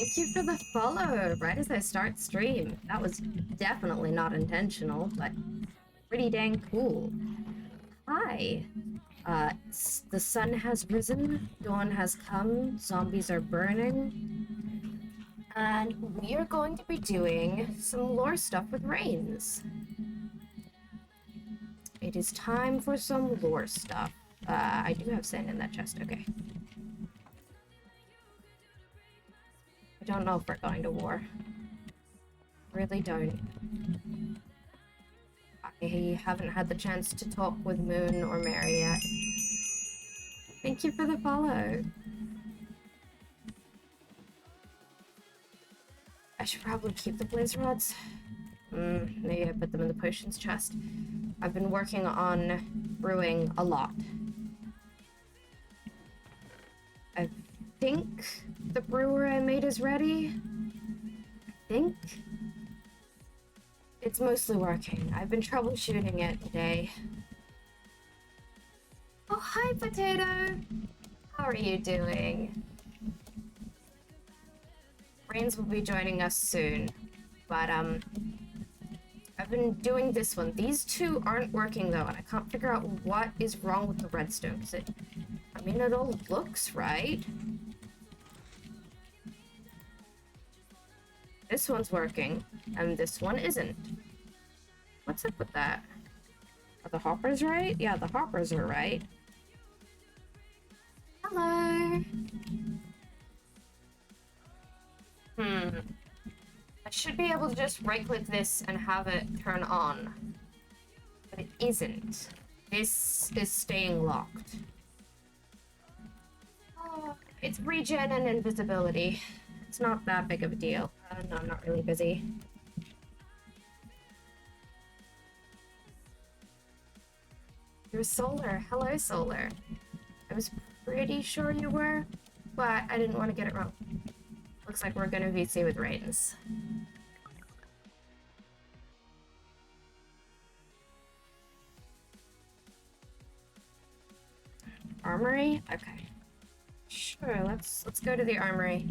Thank you for the follow, right as I start stream. That was definitely not intentional, but pretty dang cool. Hi. The sun has risen, dawn has come, zombies are burning, and we are going to be doing some lore stuff with Reigns. It is time for some lore stuff. I do have sand in that chest, okay. I don't know if we're going to war. Really don't. I haven't had the chance to talk with Moon or Mary yet. Thank you for the follow. I should probably keep the blaze rods. Maybe I put them in the potions chest. I've been working on brewing a lot. I think the brewer I made is ready. I think. It's mostly working. I've been troubleshooting it today. Oh, hi, Potato! How are you doing? Reigns will be joining us soon, but I've been doing this one. These two aren't working though, and I can't figure out what is wrong with the redstone, because I mean, it all looks right. This one's working, and this one isn't. What's up with that? Are the hoppers right? Yeah, the hoppers are right. Hello! I should be able to just right-click this and have it turn on. But it isn't. This is staying locked. Oh, it's regen and invisibility. It's not that big of a deal. No, I'm not really busy. You're Solar. Hello, Solar. I was pretty sure you were, but I didn't want to get it wrong. Looks like we're gonna VC with Reigns. Armory? Okay. Sure, let's go to the armory.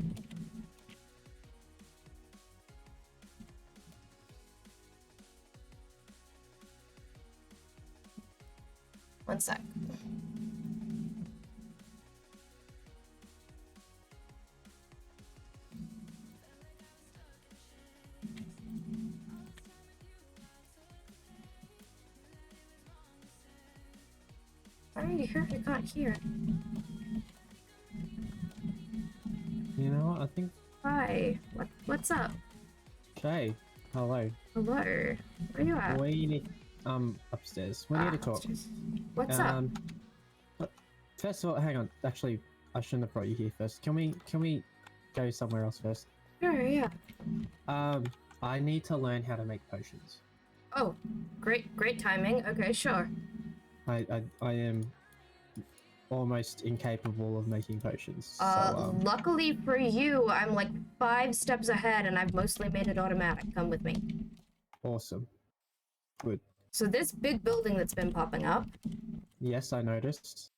One sec. Sorry to hear you can't hear. You know what, I think... Hi. What's up? Shay, hello. Hello. Where are you at? We need... upstairs. We need to talk. Upstairs. What's up? First of all, hang on. Actually, I shouldn't have brought you here first. Can we go somewhere else first? Sure, yeah. I need to learn how to make potions. Oh, great timing. Okay, sure. I am almost incapable of making potions. So, luckily for you, I'm like 5 steps ahead and I've mostly made it automatic. Come with me. Awesome. Good. So this big building that's been popping up. Yes, I noticed.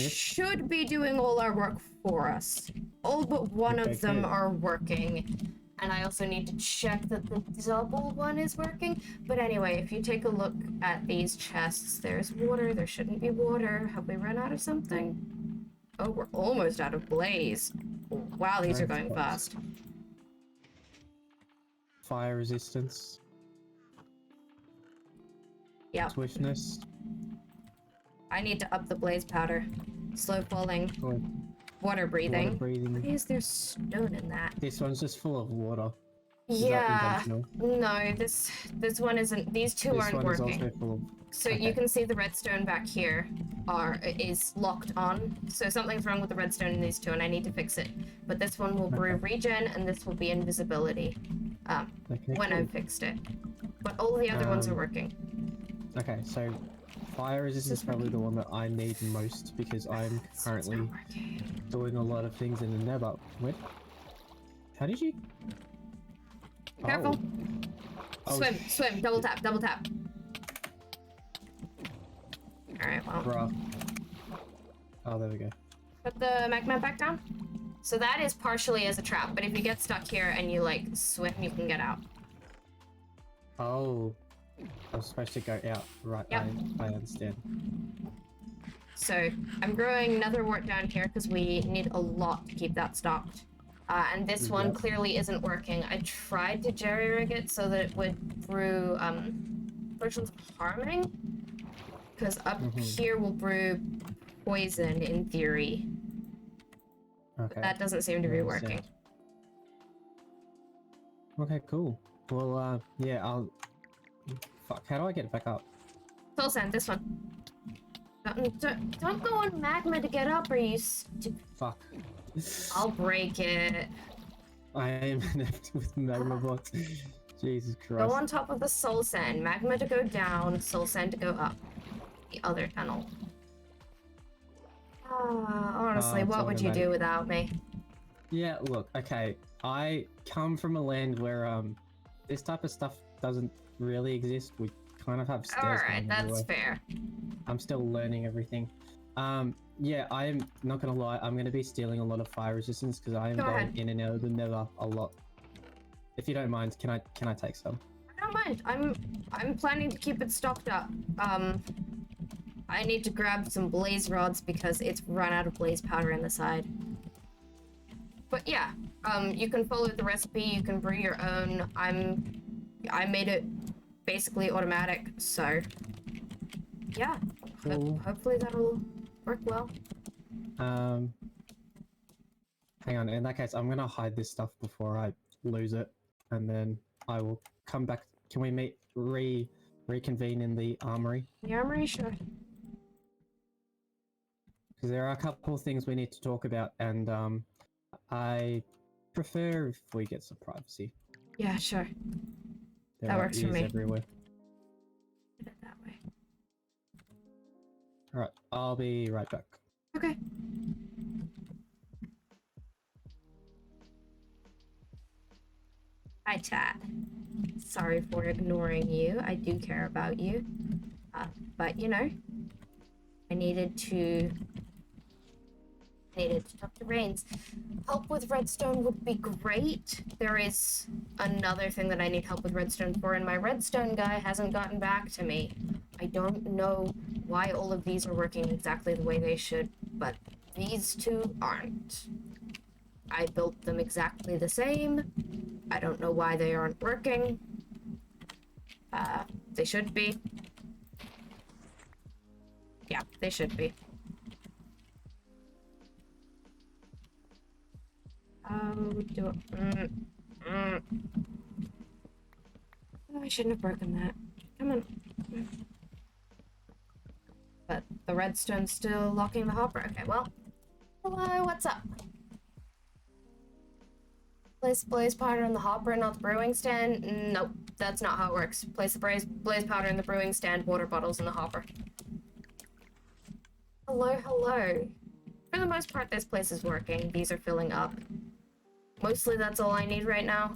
Should be doing all our work for us. All but one of them are working. And I also need to check that the double one is working. But anyway, if you take a look at these chests, there's water. There shouldn't be water. Have we run out of something? Oh, we're almost out of blaze. Wow, these are going fast. Fire resistance. Yeah. Swiftness. I need to up the blaze powder. Slow falling. Good. Water breathing. Water breathing. Why is there stone in that? This one's just full of water. Yeah. No, this one isn't. These two aren't working. Is also full of... So you can see the redstone back here is locked on. So something's wrong with the redstone in these two, and I need to fix it. But this one will brew regen, and this will be invisibility when I've fixed it. But all the other ones are working. Okay, so fire resistance is probably the one that I need most because I'm currently doing a lot of things in the nether. Wait, how did you? Careful. Oh. Swim, double tap. Alright, well. Bruh. Oh, there we go. Put the magma back down. So that is partially as a trap, but if you get stuck here and you like swim, you can get out. Oh, I was supposed to go out. Right, Yep. I understand. So I'm growing netherwort down here because we need a lot to keep that stocked. And this one Yep. clearly isn't working. I tried to jerry-rig it so that it would brew potions of harming, because up here will brew poison in theory. Okay. But that doesn't seem to I be understand. working. Okay, cool. Well, yeah, I'll... Fuck, how do I get it back up? Soul sand, this one. Don't go on magma to get up, or you Fuck. I'll break it. I am inept with magma blocks. Jesus Go Christ. on top of the soul sand. Magma to go down, soul sand to go up. The other tunnel. Honestly, It's what would you do automatic. without me? Yeah, look, okay. I come from a land where, this type of stuff doesn't really exist. We kind of have stairs Alright, going that's everywhere. fair. I'm still learning everything. Yeah, I'm not gonna lie, I'm gonna be stealing a lot of fire resistance because I am Go going ahead. in and out of the nether a lot. If you don't mind, can I take some? I don't mind. I'm planning to keep it stocked up. I need to grab some blaze rods because it's run out of blaze powder in the side. But yeah, you can follow the recipe, you can brew your own. I made it basically automatic, so yeah. Cool. Hopefully that'll work well. Hang on, in that case, I'm gonna hide this stuff before I lose it, and then I will come back. Can we reconvene in the armory? The armory, sure. Because there are a couple of things we need to talk about, and I prefer if we get some privacy. Yeah, sure. There That are works for ears me. everywhere. Did it that way. Alright, I'll be right back. Okay. Hi, chat. Sorry for ignoring you. I do care about you. But you know, I needed to talk to Rains. Help with redstone would be great. There is another thing that I need help with redstone for, and my redstone guy hasn't gotten back to me. I don't know why all of these are working exactly the way they should, but these two aren't. I built them exactly the same. I don't know why they aren't working. They should be. Yeah, they should be. Oh, I shouldn't have broken that. Come on. But the redstone's still locking the hopper. Okay, well. Hello, what's up? Place blaze powder in the hopper, not the brewing stand? Nope, that's not how it works. Place the blaze powder in the brewing stand, water bottles in the hopper. Hello, hello. For the most part, this place is working. These are filling up. Mostly that's all I need right now.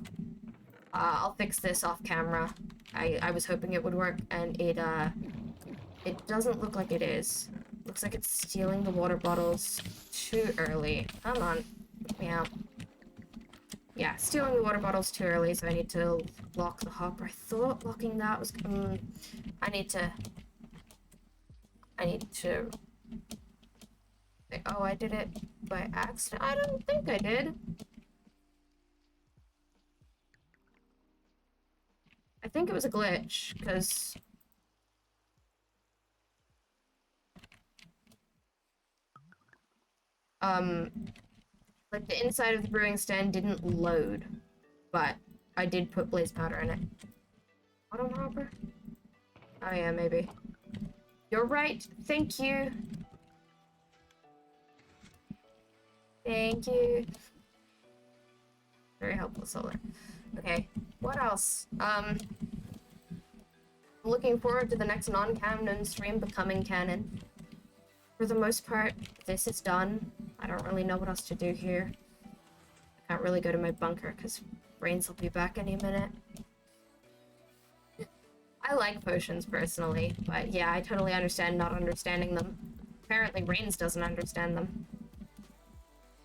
I'll fix this off camera. I was hoping it would work, and it doesn't look like it is. Looks like it's stealing the water bottles too early. Come on, let me out. Yeah, stealing the water bottles too early, so I need to lock the hopper. I thought locking that was... I need to... Oh, I did it by accident? I don't think I did. I think it was a glitch, because... like the inside of the brewing stand didn't load, but I did put blaze powder in it. Bottom hopper? Oh yeah, maybe. You're right. Thank you. Thank you. Very helpful, Solar. Okay, what else? I'm looking forward to the next non-canon stream becoming canon. For the most part, this is done. I don't really know what else to do here. I can't really go to my bunker because Brains will be back any minute. I like potions personally, but yeah, I totally understand not understanding them. Apparently Rains doesn't understand them.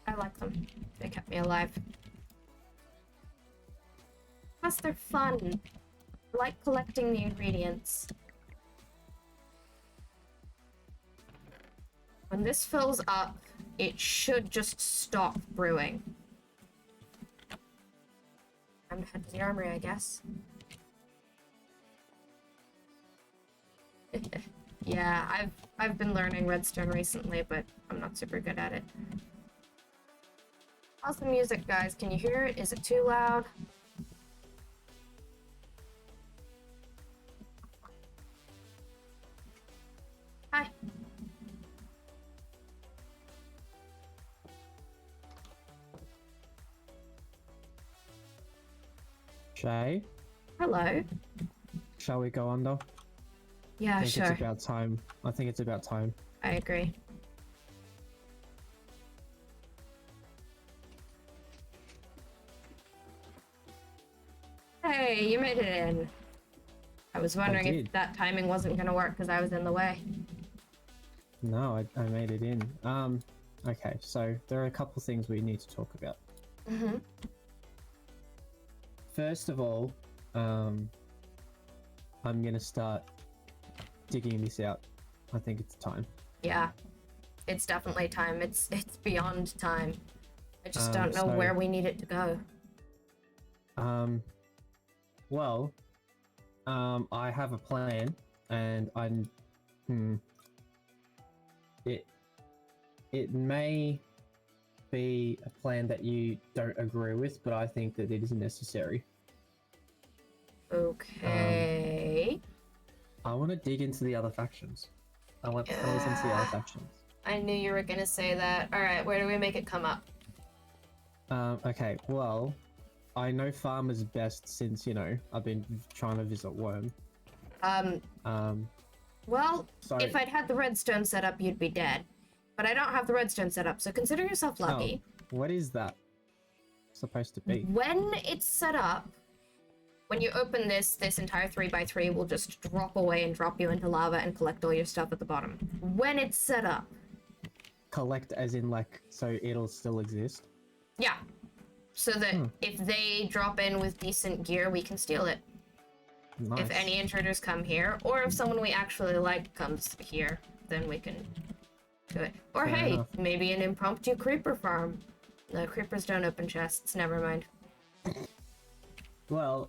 I like them. They kept me alive. Plus, they're fun. I like collecting the ingredients. When this fills up, it should just stop brewing. Time to head to the armory, I guess. Yeah, I've been learning redstone recently, but I'm not super good at it. How's the music, guys? Can you hear it? Is it too loud? Hi. Shay, Hello. shall we go under? Yeah, I think sure. it's about time. I think it's about time. I agree. Hey, you made it in. I was wondering did. if that timing wasn't gonna work because I was in the way. No, I made it in. Okay, so there are a couple things we need to talk about. Mm-hmm. First of all, I'm gonna start digging this out. I think it's time. Yeah, it's definitely time. It's beyond time. I just don't know so- where we need it to go. Well, I have a plan, and it may be a plan that you don't agree with, but I think that it is necessary. Okay. I want to dig into the other factions. I want to delve into the other Yeah. factions. I knew you were gonna say that. All right, where do we make it come up? Okay, well, I know farmers best since, you know, I've been trying to visit Worm. Well, So, if I'd had the redstone set up, you'd be dead. But I don't have the redstone set up, so consider yourself lucky. what is that supposed to be? When it's set up, when you open this entire 3x3 will just drop away and drop you into lava and collect all your stuff at the bottom. When it's set up. Collect as in, like, so it'll still exist? Yeah. So that if they drop in with decent gear, we can steal it. Nice. If any intruders come here, or if someone we actually like comes here, then we can do it. Or Fair hey, enough. maybe an impromptu creeper farm. No, creepers don't open chests, never mind. Well,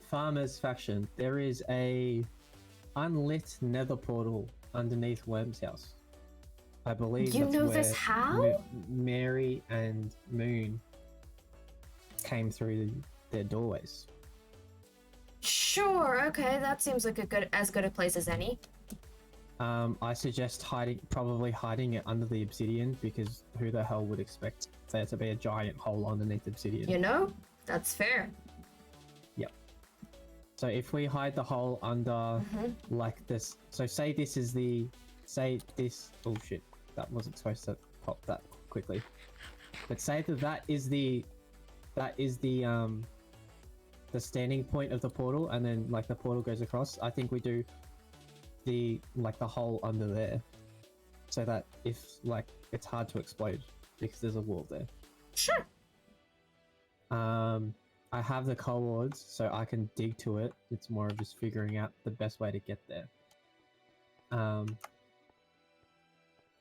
farmers faction, there is a unlit nether portal underneath Worm's house. I believe You that's know where this how? Mary and Moon came through their doorways. Sure, okay, that seems like as good a place as any. I suggest probably hiding it under the obsidian, because who the hell would expect there to be a giant hole underneath obsidian? You know, that's fair. Yep. So if we hide the hole under like this, so say this, oh shit, that wasn't supposed to pop that quickly. But say that is the standing point of the portal, and then like the portal goes across. I think we do the hole under there, so that if like it's hard to explode because there's a wall there. Sure. I have the coords, so I can dig to it. It's more of just figuring out the best way to get there. Hang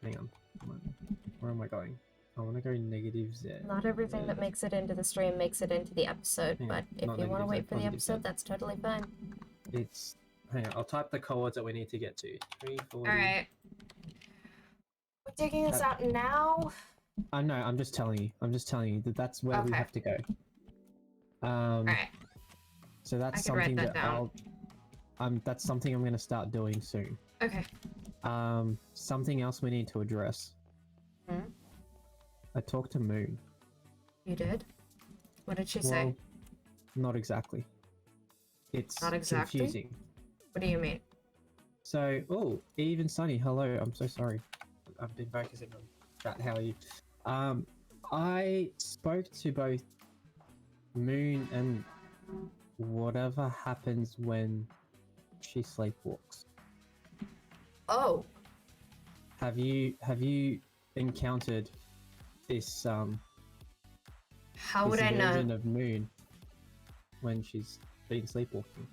on. Where am I going? I want to go -Z. Not everything that makes it into the stream makes it into the episode, Yeah, but if not you want to negative wait Z, for the positive episode, Z. that's totally fine. It's hang on. I'll type the coords that we need to get to. 340. Alright. We're digging this out now? I know. I'm just telling you. that that's where we Okay. have to go. Alright. So that's I can write something that that down. that's something I'm gonna start doing soon. Okay. Something else we need to address. Hmm? I talked to Moon. You did? What did she say? Well, not exactly. It's Not exactly? confusing. What do you mean? So, oh, Eve and Sunny, hello. I'm so sorry. I've been focusing on chat. How are you? I spoke to both Moon and whatever happens when she sleepwalks. Oh, Have you encountered this How this would I version know? of Moon when she's been sleepwalking.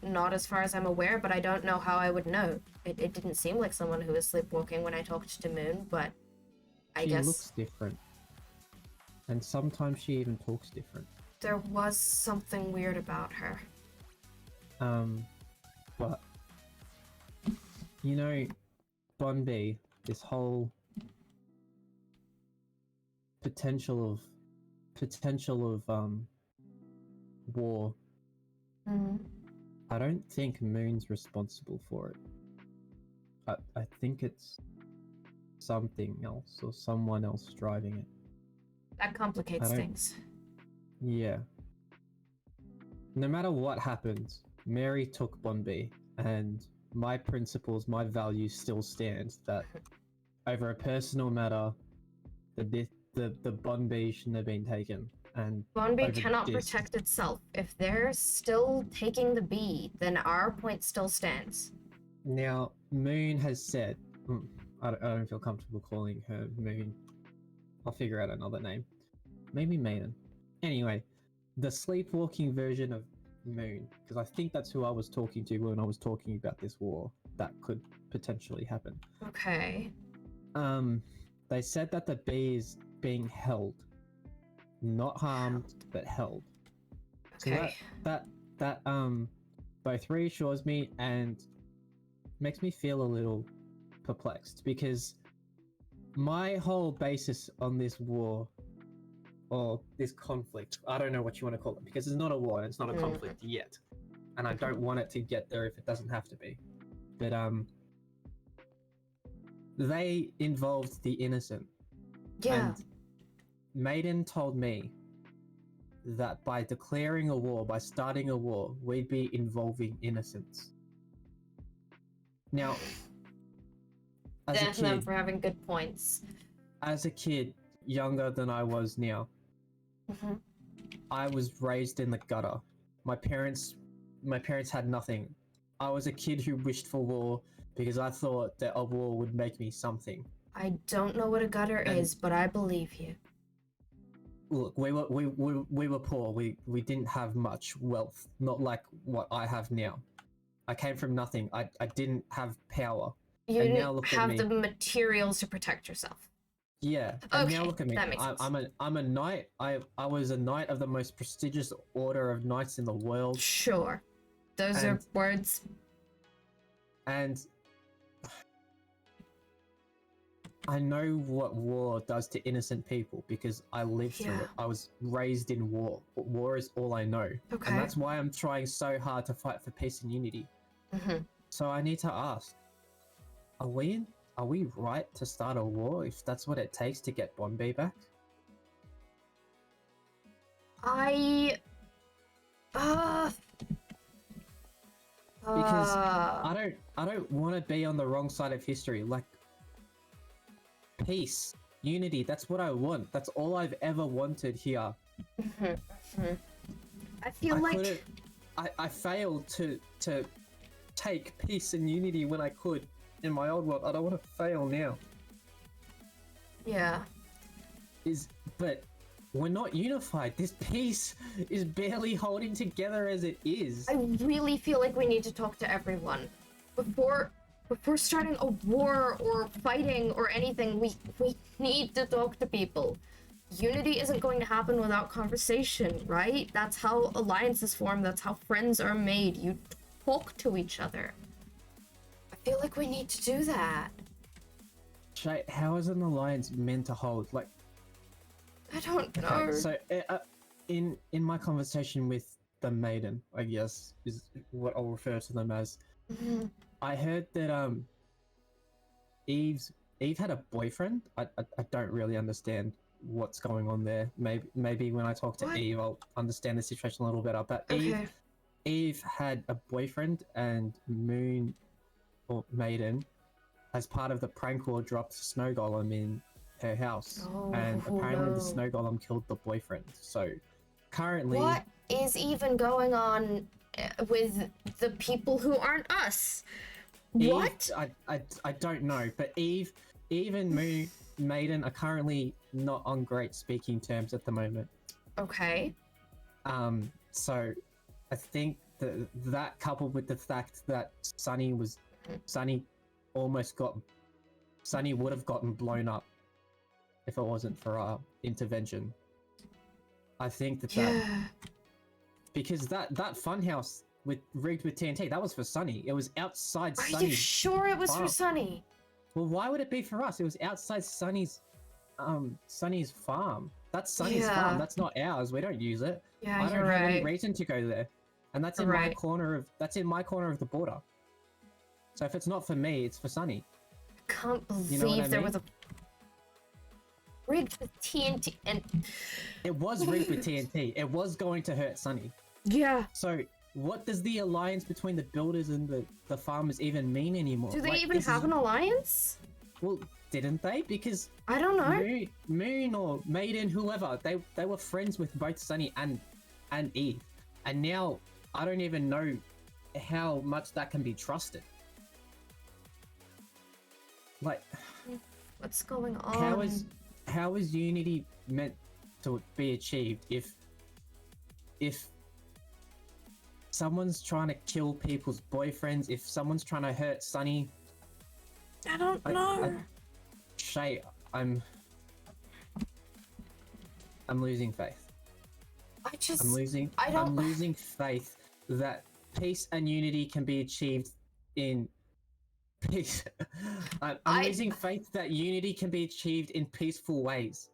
Not as far as I'm aware, but I don't know how I would know. It didn't seem like someone who was sleepwalking when I talked to Moon, but I She guess looks different, and sometimes she even talks different. there was something weird about her. But you know, Bonby, this whole potential of war. Mm. I don't think Moon's responsible for it. I think it's something else or someone else driving it. That complicates things. Yeah. No matter what happens, Mary took Bonby, and my principles, my values still stand. That over a personal matter, the Bonby shouldn't have been taken. And Bonby over cannot this, protect itself. If they're still taking the bee, then our point still stands. now Moon has said, I don't feel comfortable calling her Moon. I'll figure out another name. Maybe Maiden. Anyway, the sleepwalking version of Moon, because I think that's who I was talking to when I was talking about this war that could potentially happen. Okay. They said that the bee is being held, not harmed, but held. Okay. So that both reassures me and makes me feel a little perplexed, because my whole basis on this war or this conflict, I don't know what you want to call it, because it's not a war, it's not a conflict yet, and I don't want it to get there if it doesn't have to be. But they involved the innocent. Yeah. And Maiden told me that by declaring a war, by starting a war, we'd be involving innocents. Now, as a Damn them kid, for having good points. as a kid, younger than I was now, I was raised in the gutter. My parents had nothing. I was a kid who wished for war because I thought that a war would make me something. I don't know what a gutter is, but I believe you. Look, we were poor. We didn't have much wealth, not like what I have now. I came from nothing. I didn't have power. You and now didn't look have at me. the materials to protect yourself. Yeah, and Okay, now look at me. that makes sense. I'm a knight. I was a knight of the most prestigious order of knights in the world. Sure. Those are words. And I know what war does to innocent people because I lived through it. I was raised in war. War is all I know. Okay. And that's why I'm trying so hard to fight for peace and unity. So I need to ask, are we right to start a war if that's what it takes to get Bombay back? Because I don't want to be on the wrong side of history. Like, peace, unity, that's what I want. That's all I've ever wanted here. I feel like I failed to take peace and unity when I could in my old world. I don't want to fail now. Yeah. But we're not unified. This peace is barely holding together as it is. I really feel like we need to talk to everyone before starting a war or fighting or anything. We need to talk to people. Unity isn't going to happen without conversation, right? That's how alliances form. That's how friends are made. You talk to each other. I feel like we need to do that. Shay, how is an alliance meant to hold? Like, I don't know. okay, so in my conversation with the maiden, I guess is what I'll refer to them as. I heard that Eve had a boyfriend. I don't really understand what's going on there. Maybe when I talk to Eve, I'll understand the situation a little better. But Okay. Eve had a boyfriend, and Moon or Maiden, as part of the prank war, dropped Snow Golem in her house, and apparently the Snow Golem killed the boyfriend. So currently, what is even going on with the people who aren't us? Eve, What? I don't know, but Eve and Moon Maiden are currently not on great speaking terms at the moment. Okay. So I think that coupled with the fact that Sunny would have gotten blown up if it wasn't for our intervention. I think that because that funhouse rigged with TNT, that was for Sunny. It was outside Are you Sunny's sure it was farm. for Sunny? Well, why would it be for us? It was outside Sunny's farm. That's Sunny's farm. That's not ours. We don't use it. Yeah, I don't you're have any right. reason to go there. And that's in my corner of the border. So if it's not for me, it's for Sunny. I can't believe You know what I there mean? was a rigged with TNT and It was rigged with TNT. It was going to hurt Sunny. yeah. So what does the alliance between the builders and the farmers even mean anymore? Do they even have an alliance? Well, didn't they? Because I don't know. Moon or Maiden, whoever, they were friends with both Sunny and Eve. And now I don't even know how much that can be trusted. Like, What's going on? how is unity meant to be achieved if someone's trying to kill people's boyfriends, if someone's trying to hurt Sunny? I don't know. Shay, I'm losing faith. I'm losing faith that peace and unity can be achieved in peace. I'm losing faith that unity can be achieved in peaceful ways.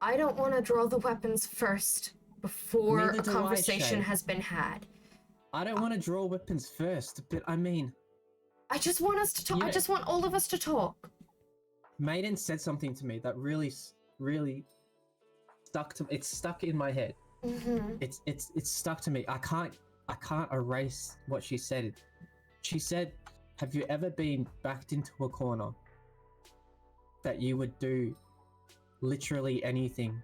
I don't want to draw the weapons first before Neither a do I, conversation Shay. has been had. I don't want to draw weapons first, but I mean, I just want us to talk. I just want all of us to talk. Maiden said something to me that really stuck to. It's stuck in my head. Mm-hmm. It's stuck to me. I can't erase what she said. She said, "Have you ever been backed into a corner that you would do literally anything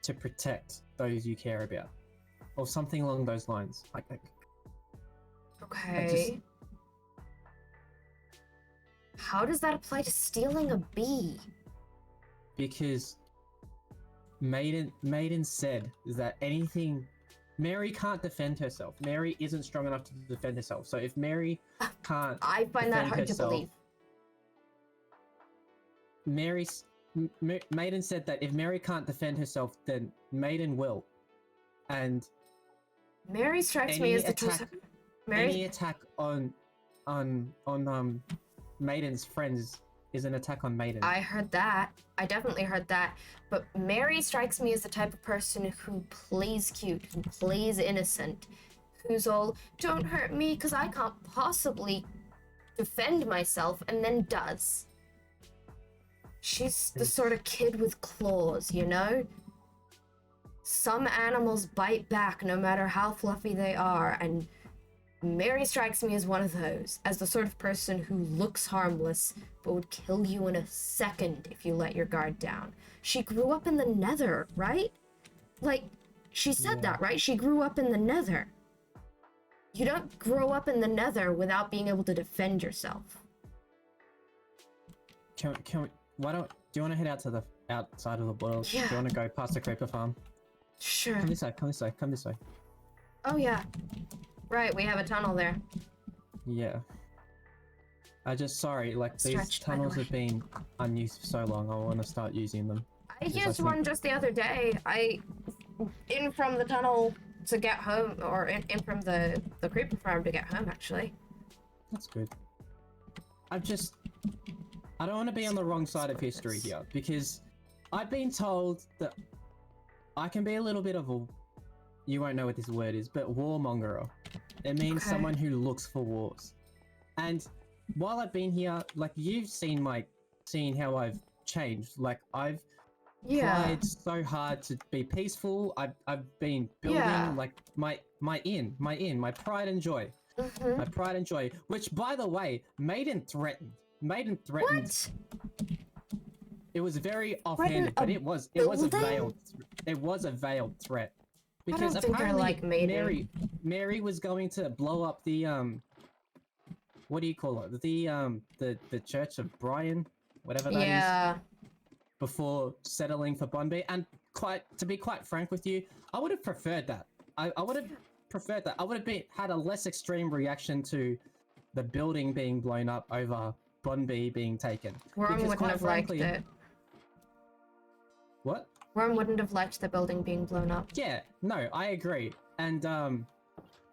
to protect those you care about?" Or something along those lines. Okay. How does that apply to stealing a bee? Because Maiden said that anything, Mary can't defend herself. Mary isn't strong enough to defend herself. So if Mary can't, I find that hard to believe. Maiden said that if Mary can't defend herself, then Maiden will. And Mary strikes me as the true. Any attack on Maiden's friends is an attack on Maiden. I heard that. I definitely heard that. But Mary strikes me as the type of person who plays cute, who plays innocent, who's all, don't hurt me because I can't possibly defend myself, and then does. She's the sort of kid with claws, you know? Some animals bite back no matter how fluffy they are, and Mary strikes me as one of those, as the sort of person who looks harmless, but would kill you in a second if you let your guard down. She grew up in the Nether, right? Like, she said that, right? She grew up in the Nether. You don't grow up in the Nether without being able to defend yourself. Can we, do you want to head out to the outside of the world? Yeah. Do you want to go past the creeper farm? Sure. Come this way. Oh, yeah. Right, we have a tunnel there. Yeah. Sorry, like, these Stretched, by the tunnels way. have been unused for so long, I want to start using them. I Because used think- one just the other day. In from the tunnel to get home, or in from the creeper farm to get home, actually. That's good. I don't want to be on the wrong side of history here, because I've been told that I can be a little bit of a, you won't know what this word is, but warmonger. It means Okay. someone who looks for wars. And while I've been here, like, you've seen how I've changed. Like, I've tried so hard to be peaceful. I've been building like my pride and joy. Mm-hmm. My pride and joy, which, by the way, Maiden threatened. What? It was very offhanded, but it was a veiled. It was a veiled threat, because don't think I apparently like Maiden. Mary was going to blow up the what do you call it? The Church of Brian, whatever that is, Yeah. before settling for Bonby. And to be quite frank with you, I would have preferred that. I would have preferred that. I would have had a less extreme reaction to the building being blown up over Bonby being taken. Worm Because wouldn't quite have frankly, liked it. What? Worm wouldn't have liked the building being blown up. Yeah, no, I agree. And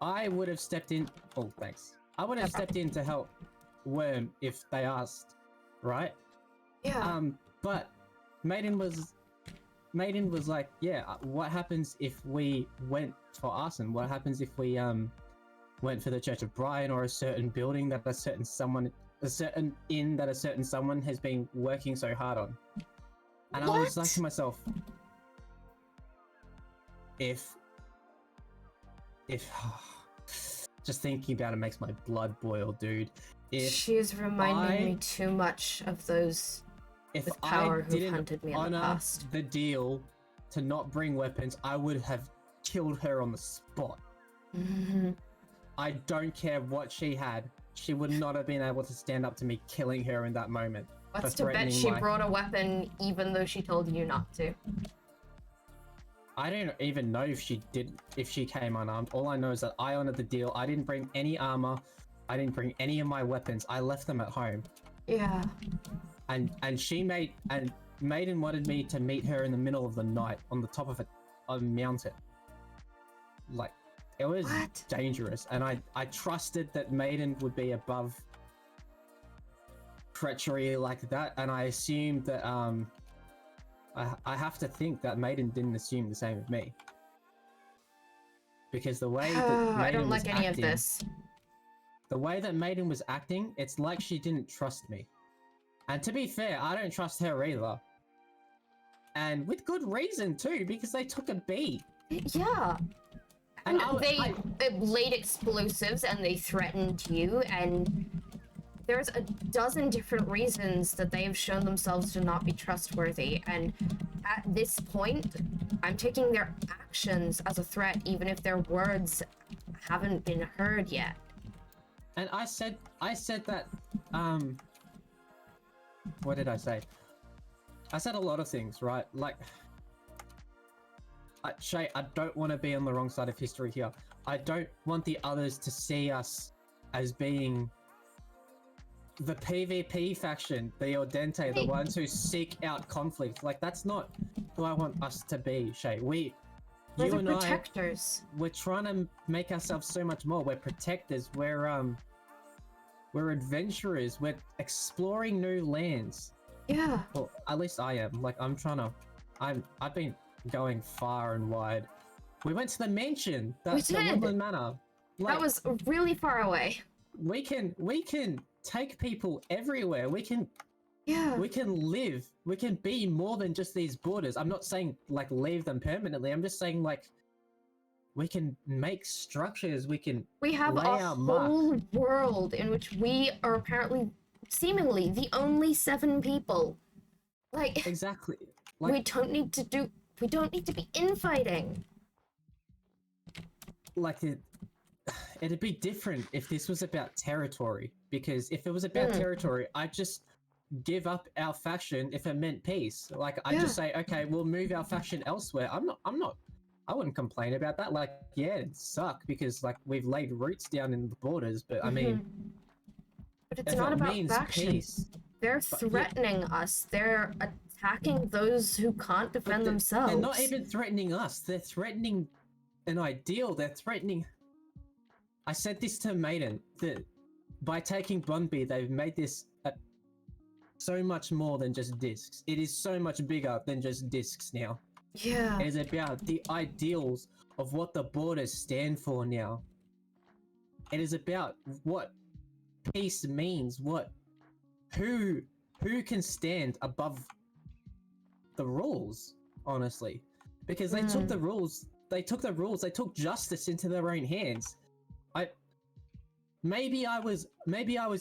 I would have stepped in. Oh, thanks. I would have stepped in to help Worm if they asked, right? Yeah. But Maiden was like, yeah, what happens if we went for arson? What happens if we went for the Church of Brian, or a certain building that a certain someone has been working so hard on? And I was like to myself, if just thinking about it makes my blood boil, dude. If She's reminding me too much of those with power who hunted me in the past. The deal to not bring weapons, I would have killed her on the spot. I don't care what she had. She would not have been able to stand up to me killing her in that moment. What's to bet she brought a weapon even though she told you not to? I don't even know if she came unarmed. All I know is that I honored the deal. I didn't bring any armor. I didn't bring any of my weapons. I left them at home. Yeah. And Maiden wanted me to meet her in the middle of the night on the top of a mountain. Like, it was dangerous, and I trusted that Maiden would be above treachery like that, and I assumed that I have to think that Maiden didn't assume the same of me, because the way that Maiden I don't was like any acting, of this. the way that Maiden was acting, it's like she didn't trust me. And to be fair, I don't trust her either. And with good reason too, because they took a beat. Yeah. And they laid explosives and they threatened you, and there's a dozen different reasons that they have shown themselves to not be trustworthy. And at this point, I'm taking their actions as a threat, even if their words haven't been heard yet. And I said that, what did I say? I said a lot of things, right? Like, Shay, I don't want to be on the wrong side of history here. I don't want the others to see us as being the PvP faction, the Ordente, the ones who seek out conflict. Like, that's not who I want us to be, Shay. We're the protectors. We're trying to make ourselves so much more. We're protectors. We're adventurers. We're exploring new lands. Yeah. Well, at least I am. Like, I've been going far and wide. We went to the mansion. That's the Woodland Manor. Like, that was really far away. We can take people everywhere. We can live. We can be more than just these borders. I'm not saying like leave them permanently. I'm just saying like we can make structures. We have a whole world in which we are apparently seemingly the only 7 people. Like, exactly. Like, we don't need to be infighting. Like, it'd be different if this was about territory, because if it was about territory, I'd just give up our faction if it meant peace. Like, I just say, okay, we'll move our faction elsewhere. I wouldn't complain about that. Like, yeah, it'd suck because like we've laid roots down in the borders, but I mean, but it's not about factions. They're threatening us. They're attacking those who can't defend themselves. They're not even threatening us. They're threatening an ideal. They're threatening. I said this to Maiden, that by taking Bonby, they've made this so much more than just discs. It is so much bigger than just discs now. Yeah. It is about the ideals of what the borders stand for now. It is about what peace means, who can stand above the rules, honestly. Because they took the rules, they took justice into their own hands. Maybe I was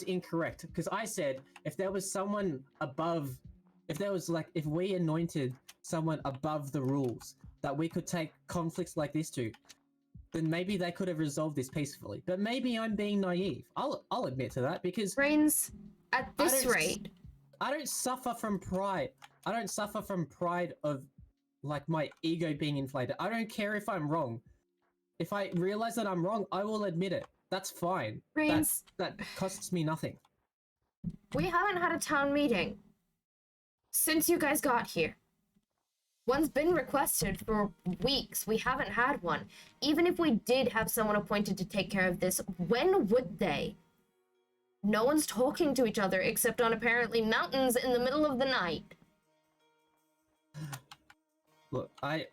incorrect, because I said if there was someone above, if we anointed someone above the rules that we could take conflicts like this to, then maybe they could have resolved this peacefully. But maybe I'm being naive. I'll admit to that, because Brains, at this rate, I don't suffer from pride. I don't suffer from pride of like my ego being inflated. I don't care if I'm wrong. If I realize that I'm wrong, I will admit it. That's fine. Brains, That costs me nothing. we haven't had a town meeting since you guys got here. One's been requested for weeks. We haven't had one. Even if we did have someone appointed to take care of this, when would they? No one's talking to each other except on apparently mountains in the middle of the night. Look, I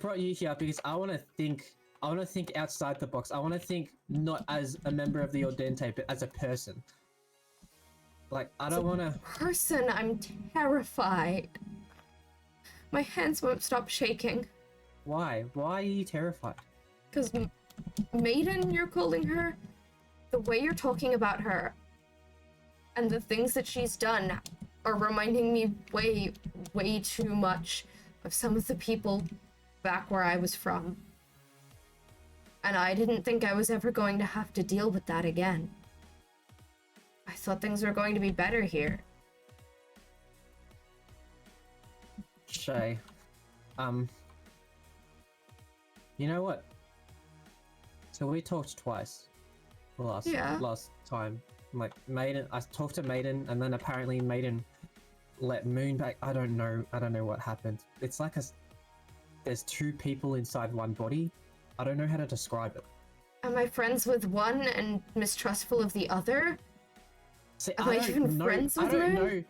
brought you here because I want to think outside the box. I want to think not as a member of the Ordente, but as a person. Like, I don't want to... Person, I'm terrified. My hands won't stop shaking. Why? Why are you terrified? Because Maiden, you're calling her, the way you're talking about her, and the things that she's done are reminding me way, way too much of some of the people back where I was from. And I didn't think I was ever going to have to deal with that again. I thought things were going to be better here. Shay, you know what? So we talked twice last time. Like Maiden, I talked to Maiden, and then apparently Maiden let Moon back. I don't know what happened. It's like there's two people inside one body. I don't know how to describe it. Am I friends with one and mistrustful of the other? See, Am I even friends with Moon?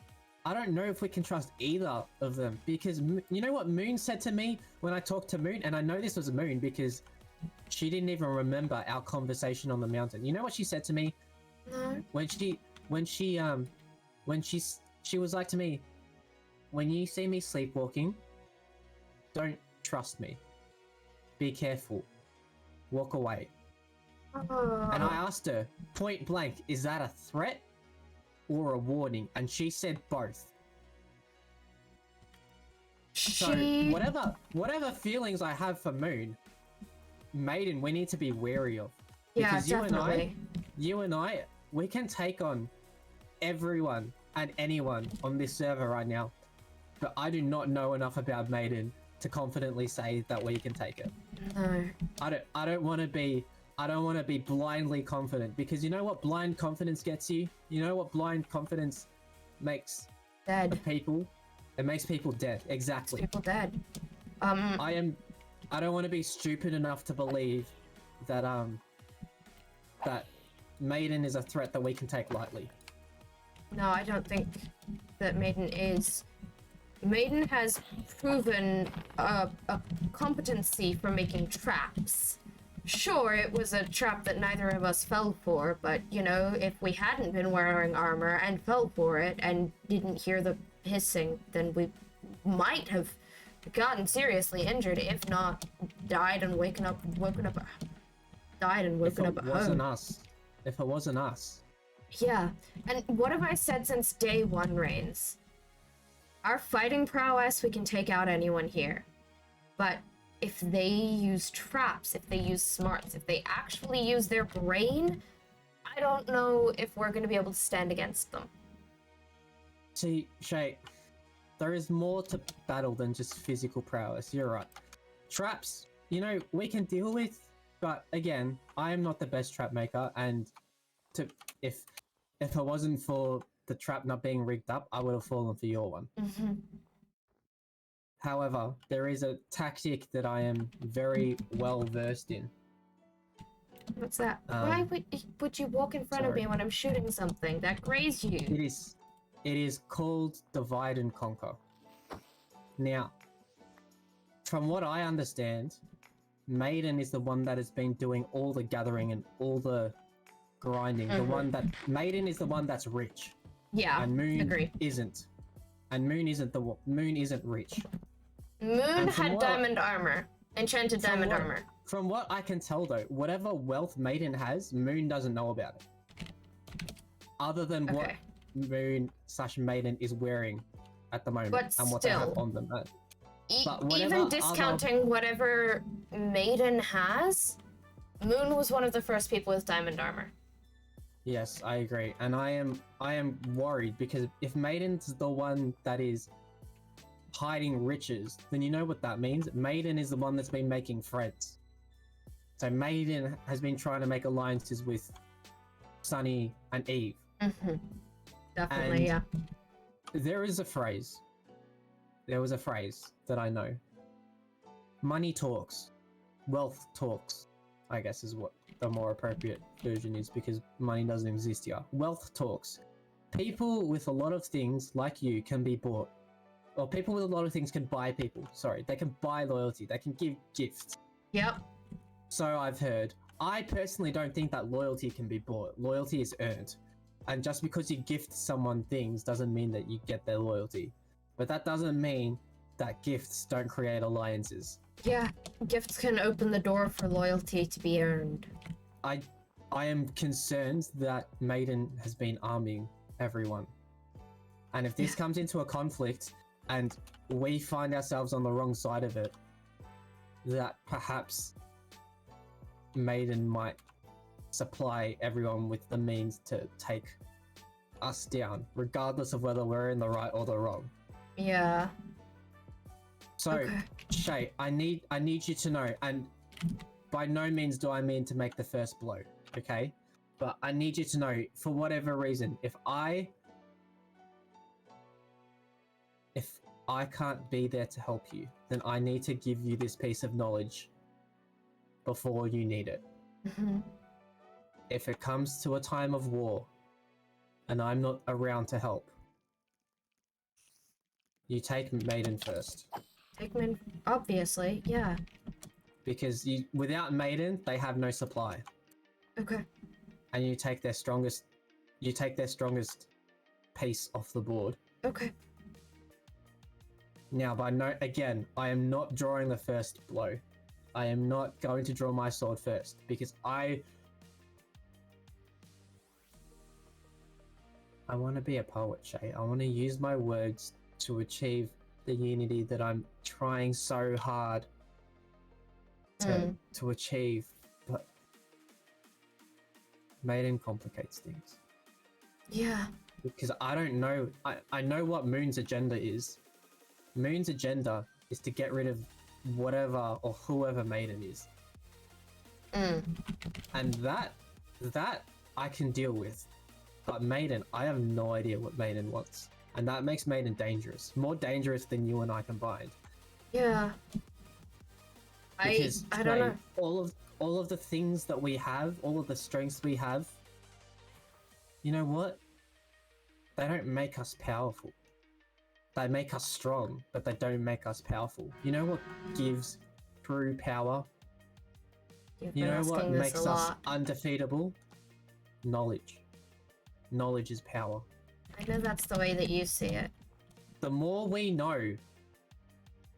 I don't know if we can trust either of them, because you know what Moon said to me when I talked to Moon, and I know this was Moon because she didn't even remember our conversation on the mountain. You know what she said to me? No. When she was like to me, when you see me sleepwalking, don't trust me. Be careful. Walk away. And I asked her point blank, is that a threat or a warning? And she said both. So whatever feelings I have for Moon, Maiden, we need to be wary of. Because definitely. you and I, we can take on everyone and anyone on this server right now. But I do not know enough about Maiden to confidently say that we can take it. No. I don't want to be blindly confident, because you know what blind confidence gets you? You know what blind confidence makes Dead. people? It makes people dead. Exactly. Makes people dead. I don't want to be stupid enough to believe that that Maiden is a threat that we can take lightly. No, I don't think that Maiden is. Maiden has proven a competency for making traps. Sure, it was a trap that neither of us fell for, but, you know, if we hadn't been wearing armor and fell for it and didn't hear the hissing, then we might have gotten seriously injured, if not died and woken up at home. If it wasn't us. Yeah, and what have I said since day one, Reigns? Our fighting prowess, we can take out anyone here. But if they use traps, if they use smarts, if they actually use their brain, I don't know if we're going to be able to stand against them. See, Shay, there is more to battle than just physical prowess. You're right. Traps, you know, we can deal with, but again, I am not the best trap maker, and if it wasn't for the trap not being rigged up, I would have fallen for your one. Mm-hmm. However, there is a tactic that I am very well versed in. What's that? Why would you walk in front of me when I'm shooting something that grazed you? It is called divide and conquer. Now, from what I understand, Maiden is the one that has been doing all the gathering and all the grinding. Mm-hmm. Maiden is the one that's rich. Yeah, and Moon agree. isn't. And Moon isn't rich. Moon had diamond armor. Enchanted diamond armor. From what I can tell though, whatever wealth Maiden has, Moon doesn't know about it. Other than what Moon/Maiden is wearing at the moment, but and what they have on them. Even discounting whatever Maiden has, Moon was one of the first people with diamond armor. Yes, I agree, and I am worried because if Maiden's the one that is hiding riches, then you know what that means. Maiden is the one that's been making friends. So Maiden has been trying to make alliances with Sunny and Eve. Mm-hmm. Definitely, And yeah. there is a phrase. There was a phrase that I know. Money talks, wealth talks, I guess is what the more appropriate version is because money doesn't exist here. Wealth talks. People with a lot of things like you can be bought. Or people with a lot of things can buy people. Sorry, they can buy loyalty. They can give gifts. Yep. So I've heard. I personally don't think that loyalty can be bought. Loyalty is earned. And just because you gift someone things doesn't mean that you get their loyalty. But that doesn't mean that gifts don't create alliances. Yeah, gifts can open the door for loyalty to be earned. I am concerned that Maiden has been arming everyone. And if this comes into a conflict and we find ourselves on the wrong side of it, that perhaps Maiden might supply everyone with the means to take us down, regardless of whether we're in the right or the wrong. Yeah. So, Okay. Shay, I need you to know, and by no means do I mean to make the first blow, okay? But I need you to know, for whatever reason, if I can't be there to help you, then I need to give you this piece of knowledge before you need it. Mm-hmm. If it comes to a time of war and I'm not around to help, you take Maiden first. Take men, obviously, yeah. Because without Maiden, they have no supply. Okay. And you take their strongest piece off the board. Okay. Now, again, I am not drawing the first blow. I am not going to draw my sword first because I want to be a poet, Shay. I want to use my words to achieve the unity that I'm trying so hard to achieve, but Maiden complicates things. Yeah. Because I don't know. I know what Moon's agenda is. Moon's agenda is to get rid of whatever or whoever Maiden is. And that I can deal with. But Maiden, I have no idea what Maiden wants. And that makes Maiden dangerous. More dangerous than you and I combined. Yeah. Because I don't know. all of the things that we have, all of the strengths we have, you know what? They don't make us powerful. They make us strong, but they don't make us powerful. You know what gives true power? You know what makes us undefeatable? Knowledge. Knowledge is power. I know that's the way that you see it. The more we know,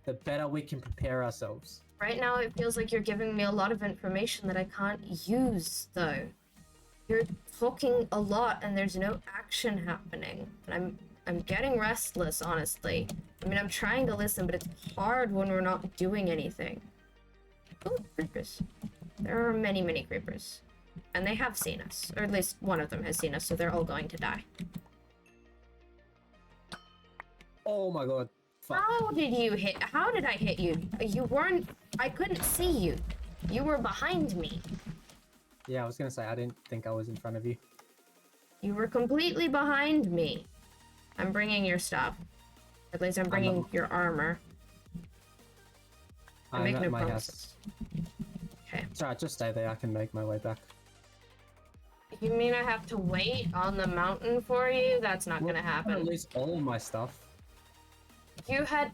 the better we can prepare ourselves. Right now, it feels like you're giving me a lot of information that I can't use, though. You're talking a lot, and there's no action happening. And I'm getting restless, honestly. I mean, I'm trying to listen, but it's hard when we're not doing anything. Oh, creepers. There are many, many creepers. And they have seen us. Or at least one of them has seen us, so they're all going to die. Oh my god. Fuck. How did I hit you? I couldn't see you. You were behind me. Yeah, I was gonna say, I didn't think I was in front of you. You were completely behind me. I'm bringing your stuff. At least I'm bringing your armor. I'm at my house. Okay. It's alright, just stay there. I can make my way back. You mean I have to wait on the mountain for you? That's not gonna happen. At least all of my stuff. You had...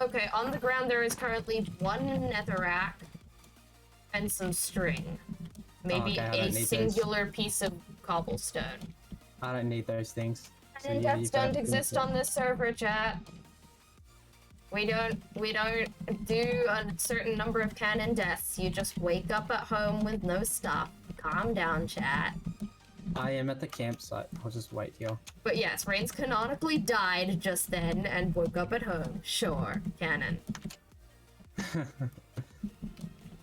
Okay, on the ground there is currently one netherrack and some string. Maybe a singular piece of cobblestone. I don't need those things. Canon deaths don't exist on this server, chat. We don't do a certain number of canon deaths. You just wake up at home with no stuff. Calm down, chat. I am at the campsite. I'll just wait here. But yes, Reigns canonically died just then and woke up at home. Sure, canon.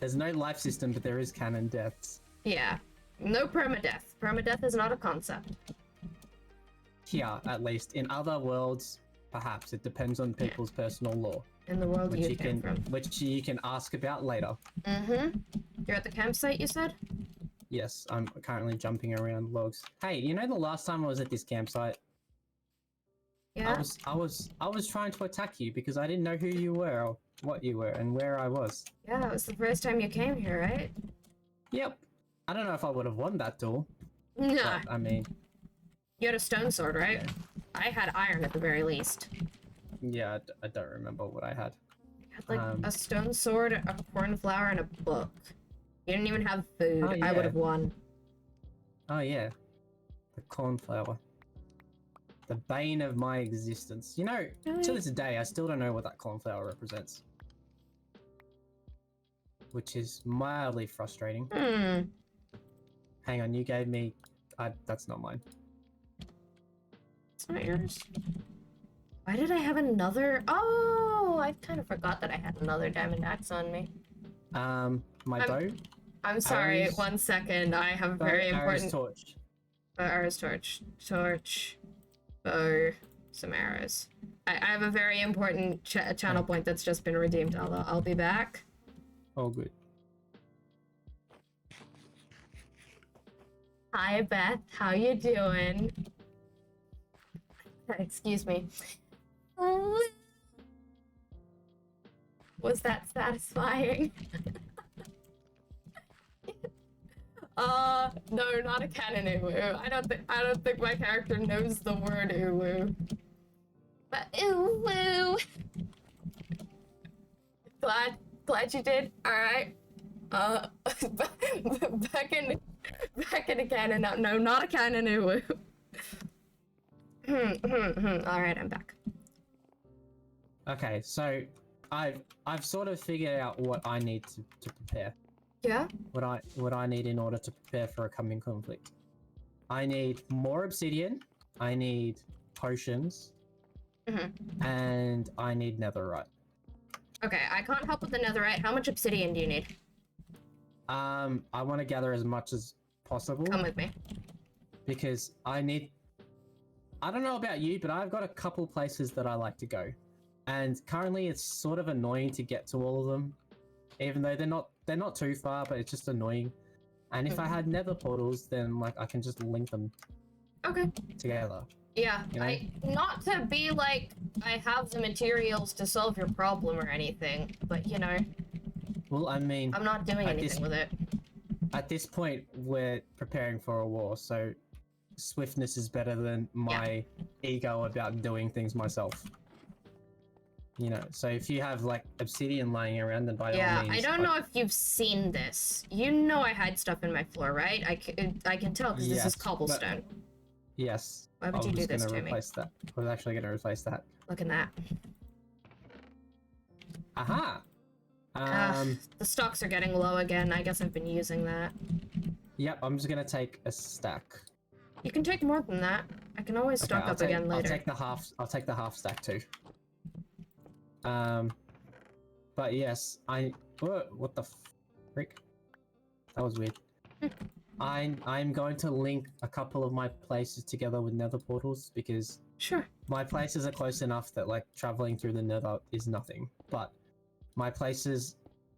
There's no life system, but there is canon deaths. Yeah. No permadeath. Permadeath is not a concept. Here, at least. In other worlds, perhaps. It depends on people's personal law. In the world Which you you came from. which you can ask about later. Mm-hmm. You're at the campsite, you said? Yes, I'm currently jumping around logs. Hey, you know the last time I was at this campsite, Yeah. I was trying to attack you because I didn't know who you were or what you were and where I was. Yeah, it was the first time you came here, right? Yep. I don't know if I would have won that duel, Nah. but I mean, You had a stone sword, right? yeah, I had iron at the very least. yeah I don't remember what I had. I had like a stone sword, a cornflower, and a book. You didn't even have food. Oh, I would yeah. have won. Oh yeah, the cornflower. The bane of my existence. You know, to this day, I still don't know what that cornflower represents. Which is mildly frustrating. Hmm. Hang on, you gave me... that's not mine. It's not yours. Why did I have another? Oh, I kind of forgot that I had another diamond axe on me. My bow? I'm sorry, Arrows. 1 second. I have a very Arrows, important... torch. Arrows, torch. Torch. Bow. Some arrows. I have a very important channel point that's just been redeemed. I'll be back. Oh, good. Hi, Beth. How you doing? Excuse me. Was that satisfying? No, not a canon uwu. I don't think my character knows the word uwu. But uwu. Glad you did. All right. Back in a canon. No, not a canon uwu. All right, I'm back. Okay, so I've sort of figured out what I need to prepare. Yeah? What I need in order to prepare for a coming conflict. I need more obsidian, I need potions, and I need netherite. Okay, I can't help with the netherite. How much obsidian do you need? I want to gather as much as possible. Come with me. Because I don't know about you, but I've got a couple places that I like to go. And currently it's sort of annoying to get to all of them. Even though they're not too far, but it's just annoying. And if I had nether portals, then like I can just link them together. Yeah, You know? not to be like I have the materials to solve your problem or anything, but you know. Well, I mean, I'm not doing anything with it. At this point, we're preparing for a war, so swiftness is better than my ego about doing things myself. You know, so if you have like obsidian lying around, then by all means. I don't know if you've seen this. You know I hide stuff in my floor, right? I can tell because this is cobblestone. Yes. Why would you do this to me? That. I was actually going to replace that. Look at that. Aha! The stocks are getting low again. I guess I've been using that. Yep, I'm just going to take a stack. You can take more than that. I can always stock up again later. I'll take the half stack too. But yes, what the frick? That was weird. I'm going to link a couple of my places together with nether portals because my places are close enough that like traveling through the nether is nothing. But my places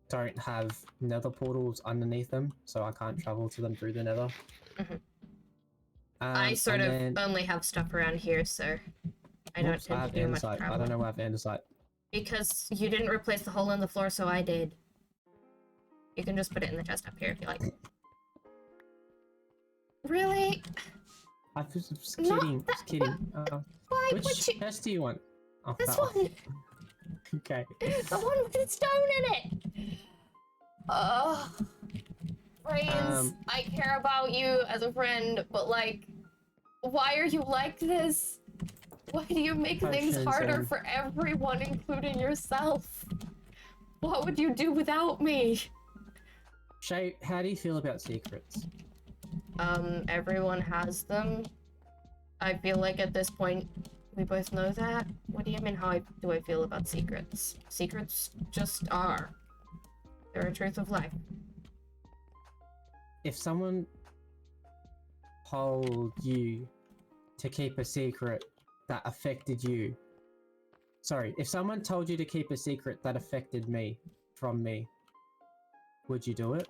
don't have nether portals underneath them, so I can't travel to them through the nether. I sort of only have stuff around here, so I don't tend to do much traveling. I don't know why I have andesite. Because you didn't replace the hole in the floor, so I did. You can just put it in the chest up here if you like. Really? I was just kidding. Just kidding. Why which would you... chest do you want? Oh, this one. Okay. The one with the stone in it. Brains, I care about you as a friend, but like, why are you like this? Why do you make things harder for everyone, including yourself? What would you do without me? Shay, how do you feel about secrets? Everyone has them. I feel like at this point, we both know that. What do you mean, how do I feel about secrets? Secrets just are. They're a truth of life. If someone told you to keep a secret that affected you. Sorry, if someone told you to keep a secret that affected me, from me, would you do it?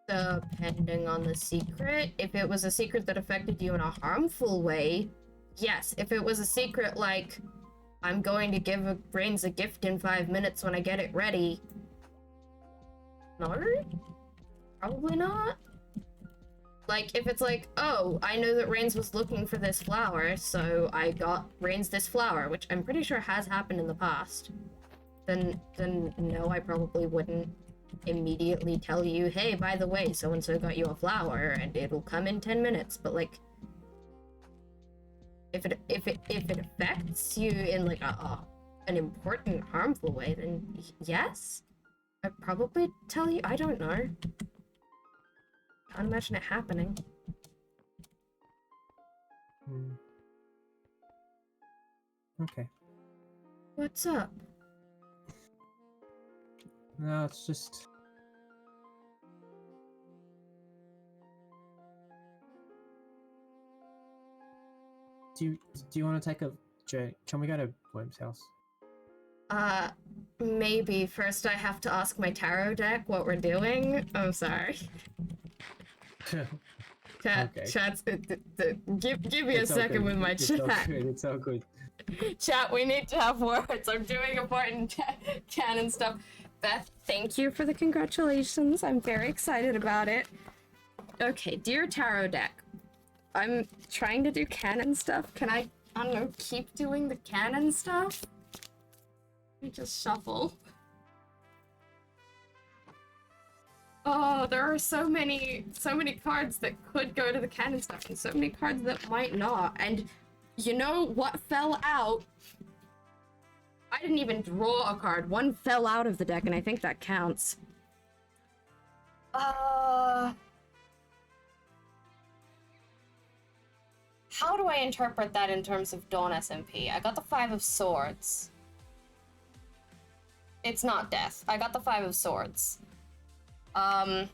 Depending on the secret. If it was a secret that affected you in a harmful way, yes. If it was a secret like, I'm going to give Brains a gift in 5 minutes when I get it ready. No? Probably not. Like, if it's like, oh, I know that Rains was looking for this flower, so I got Rains this flower, which I'm pretty sure has happened in the past, then no, I probably wouldn't immediately tell you, hey, by the way, so-and-so got you a flower, and it'll come in 10 minutes, but, like, if it affects you in, like, an important, harmful way, then yes? I'd probably tell you. I don't know. Can't imagine it happening. Okay. What's up? No, it's just... Do you want to take a journey? Can we go to Worm's house? Maybe. First I have to ask my tarot deck what we're doing. I'm sorry. Chat, Okay. Chat's, give me It's a all second good. with my It's chat. all good. It's all good. Chat, we need to have words. I'm doing important canon stuff. Beth, thank you for the congratulations. I'm very excited about it. Okay, dear tarot deck. I'm trying to do canon stuff. Can I don't know, keep doing the canon stuff? Let me just shuffle. Oh, there are so many cards that could go to the canon stuff, and so many cards that might not. And you know what fell out? I didn't even draw a card. One fell out of the deck, and I think that counts. How do I interpret that in terms of Dawn SMP? I got the 5 of Swords. It's not death. I got the 5 of Swords. 5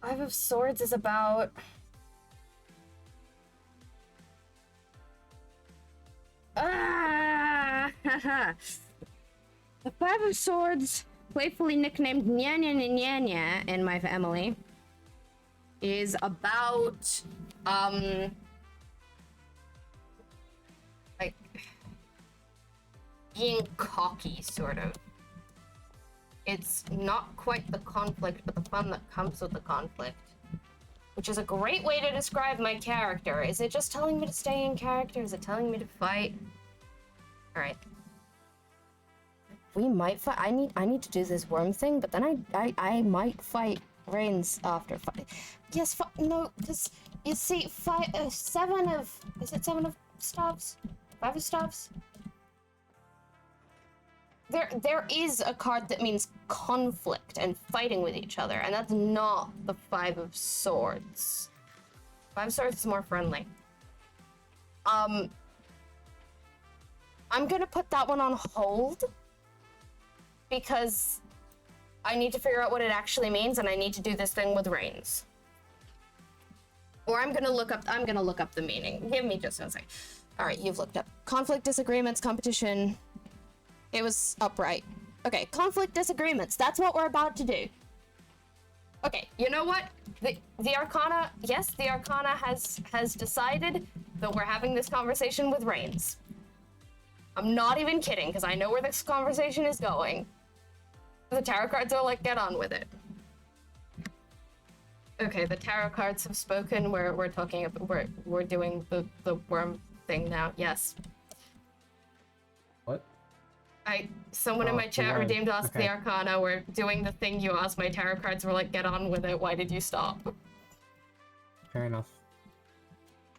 of Swords is about... The 5 of Swords, playfully nicknamed Nya Nya Nya Nya Nya in my family, is about, like, being cocky, sort of. It's not quite the conflict, but the fun that comes with the conflict. Which is a great way to describe my character. Is it just telling me to stay in character? Is it telling me to fight? Alright. We might fight. I need to do this worm thing, but then I might fight Rains after fight. Yes, no, because you see, 7 of... Is it 7 of staves? 5 of staves? There is a card that means conflict and fighting with each other, and that's not the 5 of Swords. 5 of Swords is more friendly. I'm gonna put that one on hold because I need to figure out what it actually means, and I need to do this thing with Rains. Or I'm gonna look up the meaning. Give me just a second. All right, you've looked up conflict, disagreements, competition. It was upright. Okay, conflict, disagreements. That's what we're about to do. Okay, you know what? The Arcana, yes, the Arcana has decided that we're having this conversation with Rains. I'm not even kidding, because I know where this conversation is going. The tarot cards are like, get on with it. Okay, the tarot cards have spoken. We're talking about, we're doing the worm thing now. Yes. What? Someone in my chat worm. redeemed us Okay. the Arcana. We're doing the thing you asked. My tarot cards were like, get on with it. Why did you stop? Fair enough.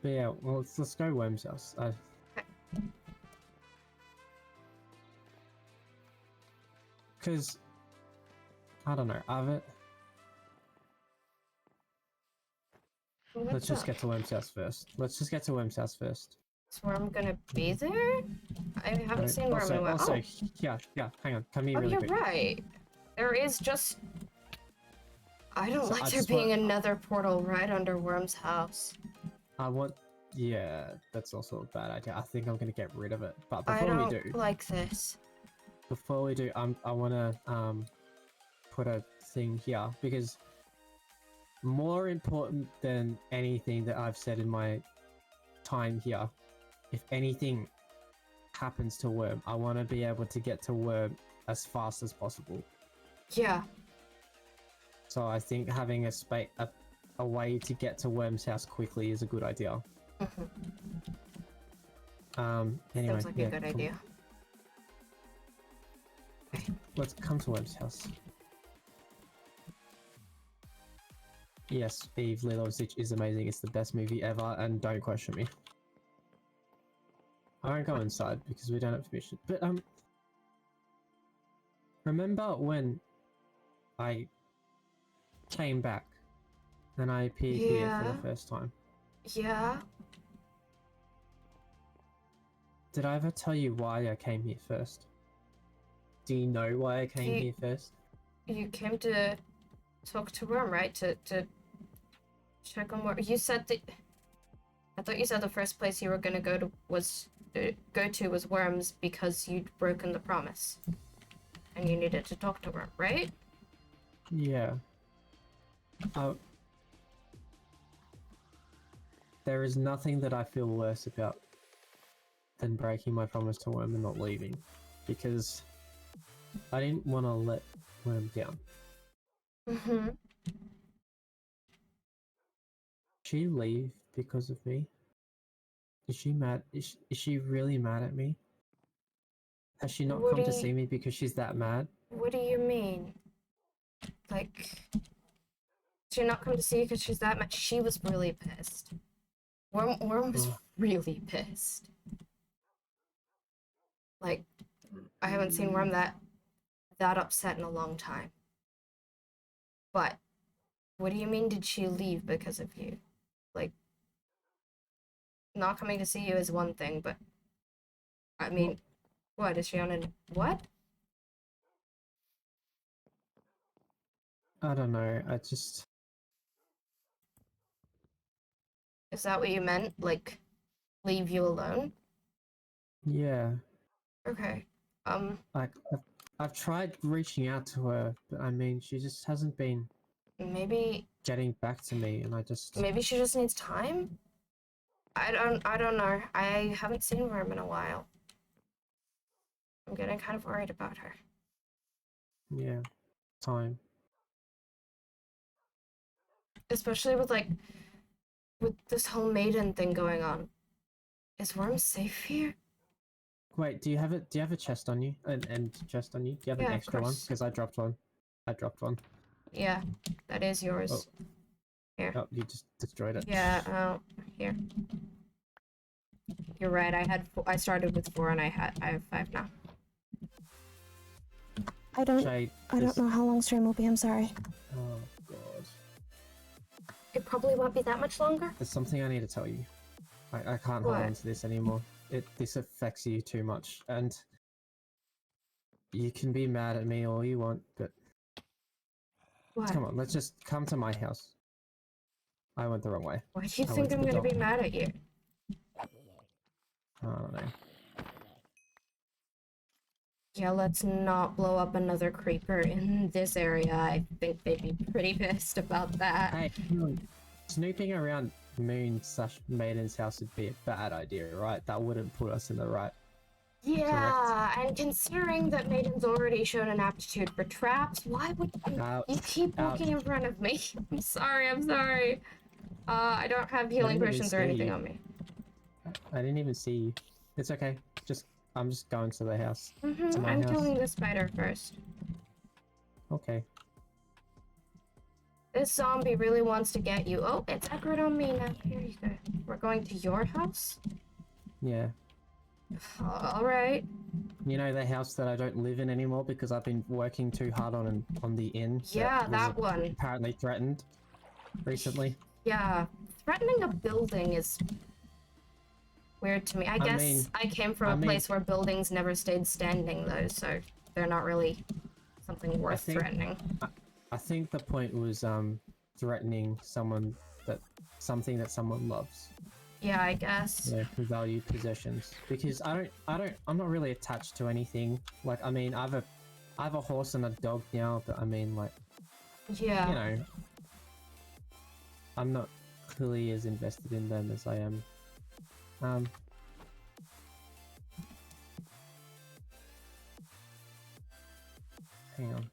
But yeah, well, let's go Worm's house. Okay. Because, I don't know, let's just get to Worm's house first. Let's just get to Worm's house first. Is Worm gonna be there? I haven't seen Worm in a while. Also, yeah, hang on, come here Oh, really you're quick. right. There is just... I don't So like I there just being want- another portal right under Worm's house. I want. Yeah, that's also a bad idea. I think I'm gonna get rid of it. But I before we don't do, like this. I wanna put a thing here because more important than anything that I've said in my time here, if anything happens to Worm, I want to be able to get to Worm as fast as possible. Yeah. So I think having a way to get to Worm's house quickly is a good idea. Anyway, Sounds like a good idea. Let's come to Worm's house. Yes, Eve, Lilo and Stitch is amazing. It's the best movie ever, and don't question me. I won't go inside because we don't have permission. But remember when I came back and I appeared here for the Yeah. first time? Yeah. Did I ever tell you why I came here first? Do you know why I came here first? You came to talk to Worm, right? To check on Worm. You said that. I thought you said the first place you were gonna go to was Worm's because you'd broken the promise, and you needed to talk to Worm, right? Yeah. There is nothing that I feel worse about than breaking my promise to Worm and not leaving, because I didn't want to let Worm down. Mm-hmm. She leave because of me? Is she mad? Is she really mad at me? Has she not come to see me because she's that mad? What do you mean? Like, she not come to see you because she's that mad? She was really pissed. Worm was really pissed. Like, I haven't seen Worm that upset in a long time. But, what do you mean did she leave because of you? Like, not coming to see you is one thing, but I mean, what is she on an what? I don't know. I just Is that what you meant? Like, leave you alone? yeah. Okay. Like I've tried reaching out to her, but I mean she just hasn't been Maybe getting back to me, and I just she just needs time? I don't know. I haven't seen Worm in a while. I'm getting kind of worried about her. yeah, time. Especially with with this whole maiden thing going on. Is Worm safe here? Wait, do you have it? Do you have a chest on you? An chest on you? Do you have Yeah, an of extra one? course. Because I dropped one. I dropped one. Yeah, that is yours. Here. Oh, you just destroyed it. Yeah, here. You're right. I started with 4 and I have 5 now. I don't Jade, know how long stream will be, I'm sorry. Oh god. It probably won't be that much longer. There's something I need to tell you. I can't What? hold on to this anymore. This affects you too much, and you can be mad at me all you want, but What? come on, let's just come to my house. I went the wrong way. Why do you I think went to I'm the gonna be dock. mad at you? I don't know. Yeah, let's not blow up another creeper in this area. I think they'd be pretty pissed about that. Hey, snooping around Moon/Maiden's house would be a bad idea, right? That wouldn't put us in the right. Yeah, and considering that Maiden's already shown an aptitude for traps, why would you keep walking in front of me? I'm sorry. I don't have healing didn't even potions or see anything you. on me. I didn't even see you. It's okay. I'm just going to the house. To my I'm house. killing the spider first. Okay. This zombie really wants to get you. Oh, it's aggroed on me now. Here you go. We're going to your house? Yeah. Alright. You know the house that I don't live in anymore because I've been working too hard on the inn. Yeah, was that one. Apparently threatened recently. Yeah. Threatening a building is weird to me. I guess I came from a place where buildings never stayed standing though, so they're not really something worth threatening. I think the point was threatening something that someone loves. Yeah, I guess. Yeah, who value possessions. Because I'm not really attached to anything. Like, I mean, I have a horse and a dog now, but I mean, like, Yeah. you know, I'm not clearly as invested in them as I am. Hang on.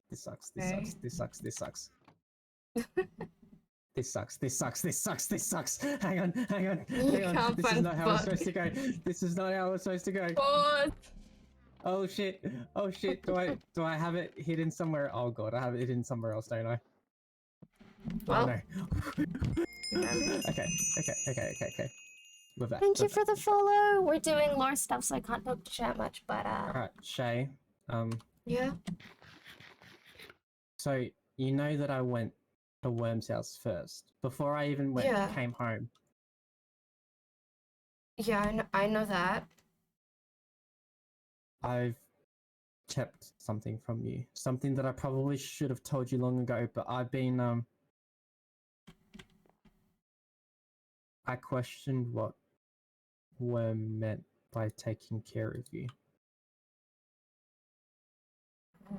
This sucks. This Okay. sucks. This sucks. This sucks. This sucks. This sucks. This sucks. This sucks. Hang on. Can't This is find not how it's fuck. supposed to go. This is not how it's supposed to go. Pause. Oh shit. Oh shit. Do I have it hidden somewhere? Oh god, I have it hidden somewhere else, don't I? Well, Oh no. Okay. We're back. Thank we're you for the follow. We're doing lore stuff, so I can't talk to chat much, but Alright, Shay. yeah. So you know that I went to Worm's house first before I even Yeah. came home. Yeah, I know that. I've kept something from you, something that I probably should have told you long ago, but I've been I questioned what Worm meant by taking care of you.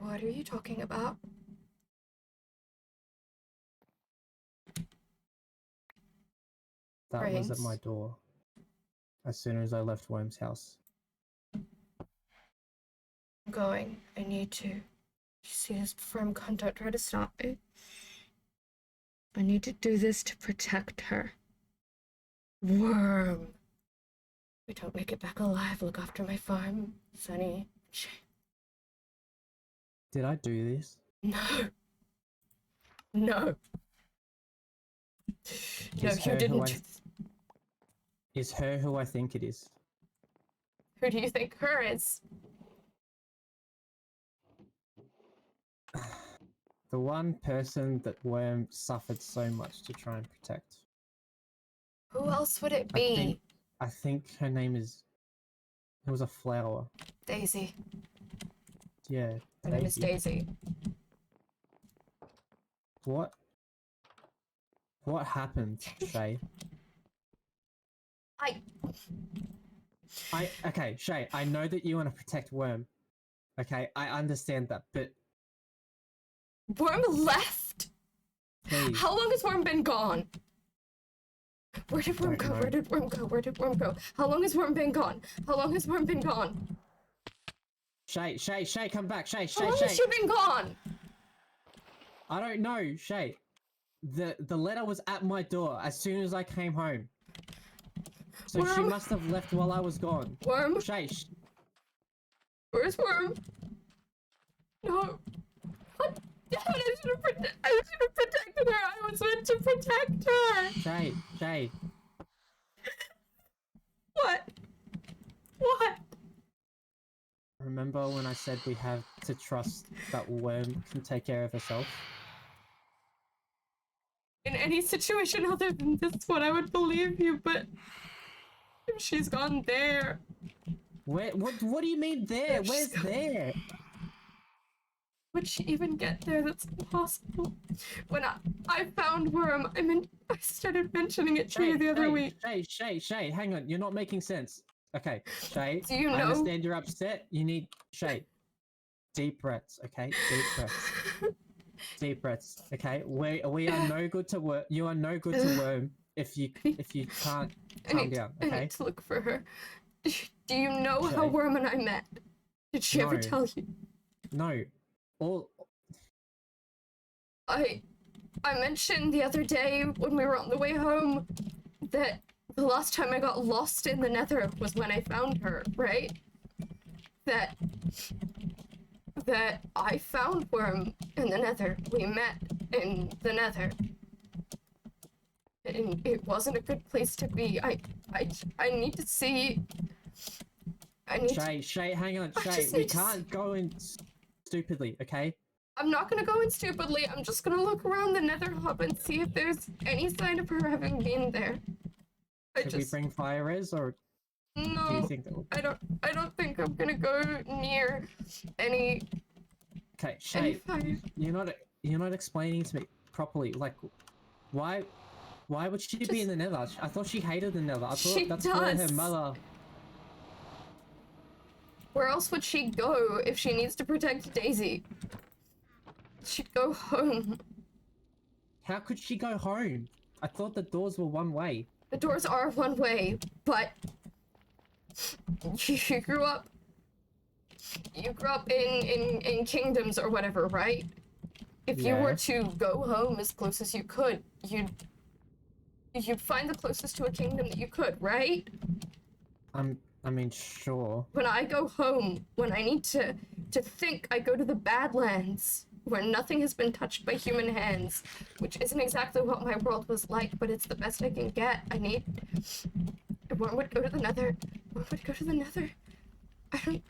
What are you talking about? That was at my Brains. door as soon as I left Worm's house. I'm going. I need to. You see this firm cunt, don't try to stop me. I need to do this to protect her. Worm. We don't make it back alive. Look after my farm, Sunny. Did I do this? No. No. No, Is you her didn't. Is her who I think it is? Who do you think her is? The one person that Worm suffered so much to try and protect. Who else would it be? I think her name is... It was a flower. Daisy. Yeah. Her name is Daisy. What happened, Shay? Okay, Shay, I know that you want to protect Worm. Okay, I understand that, but Worm left? please. How long has Worm been gone? Where did Worm Don't go? know. Where did Worm go? Where did Worm go? How long has Worm been gone? How long has Worm been gone? Shay, come back, Shay. How long has she been gone? I don't know, Shay. The letter was at my door as soon as I came home. So she Worm? must have left while I was gone. Worm? Shay, Where's Worm? No. God damn it, I should have protected her. I was meant to protect her. Shay. What? What? Remember when I said we have to trust that Worm can take care of herself? In any situation other than this one, I would believe you, but if she's gone there. What do you mean there? Where's there? Would she even get there? That's impossible. When I found Worm, I started mentioning it to you the other week. Shay, hang on, you're not making sense. Okay, Shay, Do you I know? understand you're upset. You need Shay. Deep breaths, okay? Deep breaths. Deep breaths, okay? We are no good to Worm. You are no good to Worm if you can't calm down, I okay? need to look for her. Do you know how Shay. Worm and I met? Did she ever No. tell you? No. I mentioned the other day when we were on the way home that the last time I got lost in the Nether was when I found her, right? That I found Worm in the Nether. We met in the Nether. And it wasn't a good place to be. I need to see. Shay, hang on, I Shay. just We need to can't go in stupidly, okay? I'm not gonna go in stupidly. I'm just gonna look around the Nether hub and see if there's any sign of her having been there. Should we bring fire res, or do you No, think that will... I don't think I'm gonna go near any Okay, Any Shay, fire. you're not explaining to me properly. Like, why would she be in the Nether? I thought she hated the Nether. I thought She that's where her does. mother. Where else would she go if she needs to protect Daisy? She'd go home. How could she go home? I thought the doors were one way. The doors are one way, but you grew up in kingdoms or whatever, right? If you were Yeah. to go home as close as you could, you'd find the closest to a kingdom that you could, right? I mean, sure. When I go home, when I need to think, I go to the Badlands, where nothing has been touched by human hands, which isn't exactly what my world was like, but it's the best I can get. One would go to the Nether. One would go to the Nether. I don't.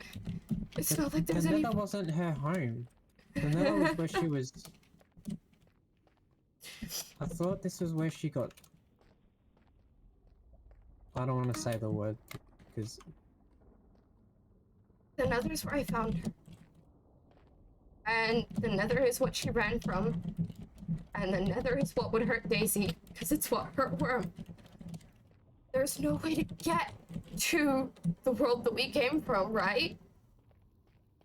It's not like there's the any. Nether wasn't her home. The Nether was where she was. I thought this was where she got. I don't want to say the word because The Nether's where I found her. And the Nether is what she ran from. And the Nether is what would hurt Daisy, because it's what hurt Worm. There's no way to get to the world that we came from, right?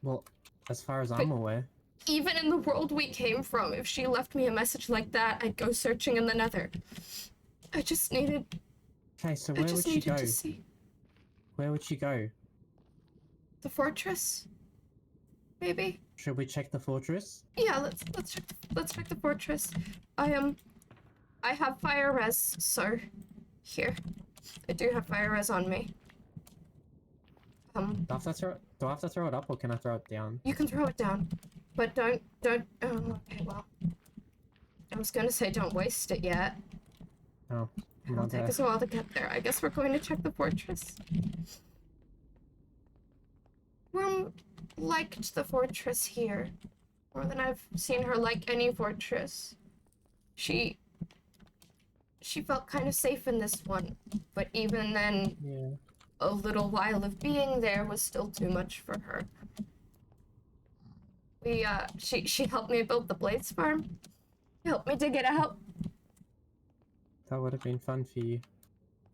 well, as far as I'm aware. Even in the world we came from, if she left me a message like that, I'd go searching in the Nether. I just needed. Okay, so I where just would she needed go? to see Where would she go? the fortress. Maybe. Should we check the fortress? Yeah, let's check the fortress. I have fire res, sir. Here. I do have fire res on me. Do I have to throw it up or can I throw it down? You can throw it down. But don't okay, well. I was gonna say don't waste it yet. Oh, It'll take us a while to get there. I guess we're going to check the fortress. Worm liked the fortress here. More than I've seen her like any fortress. She felt kind of safe in this one. But even then, yeah. a little while of being there was still too much for her. She helped me build the Blaze Farm. Helped me dig it out. That would have been fun for you.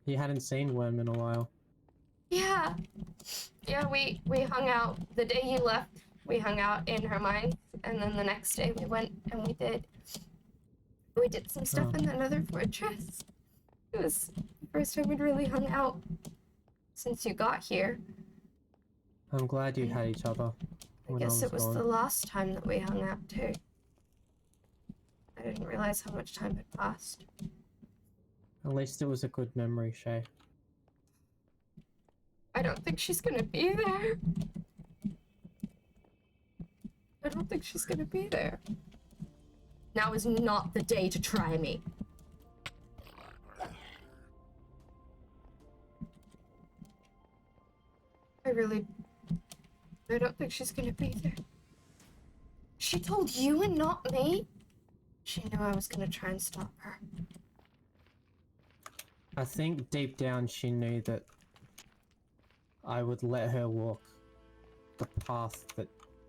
You hadn't seen Worm in a while. Yeah. Yeah, we hung out. The day you left, we hung out in her mine. And then the next day we went and we did some stuff in the Nether Fortress. It was the first time we'd really hung out since you got here. I'm glad you had each other. I guess it was the last time that we hung out too. I didn't realize how much time had passed. At least it was a good memory, Shay. I don't think she's gonna be there. I don't think she's gonna be there. Now is not the day to try me. I don't think she's gonna be there. She told you and not me? She knew I was gonna try and stop her. I think deep down she knew that I would let her walk the path that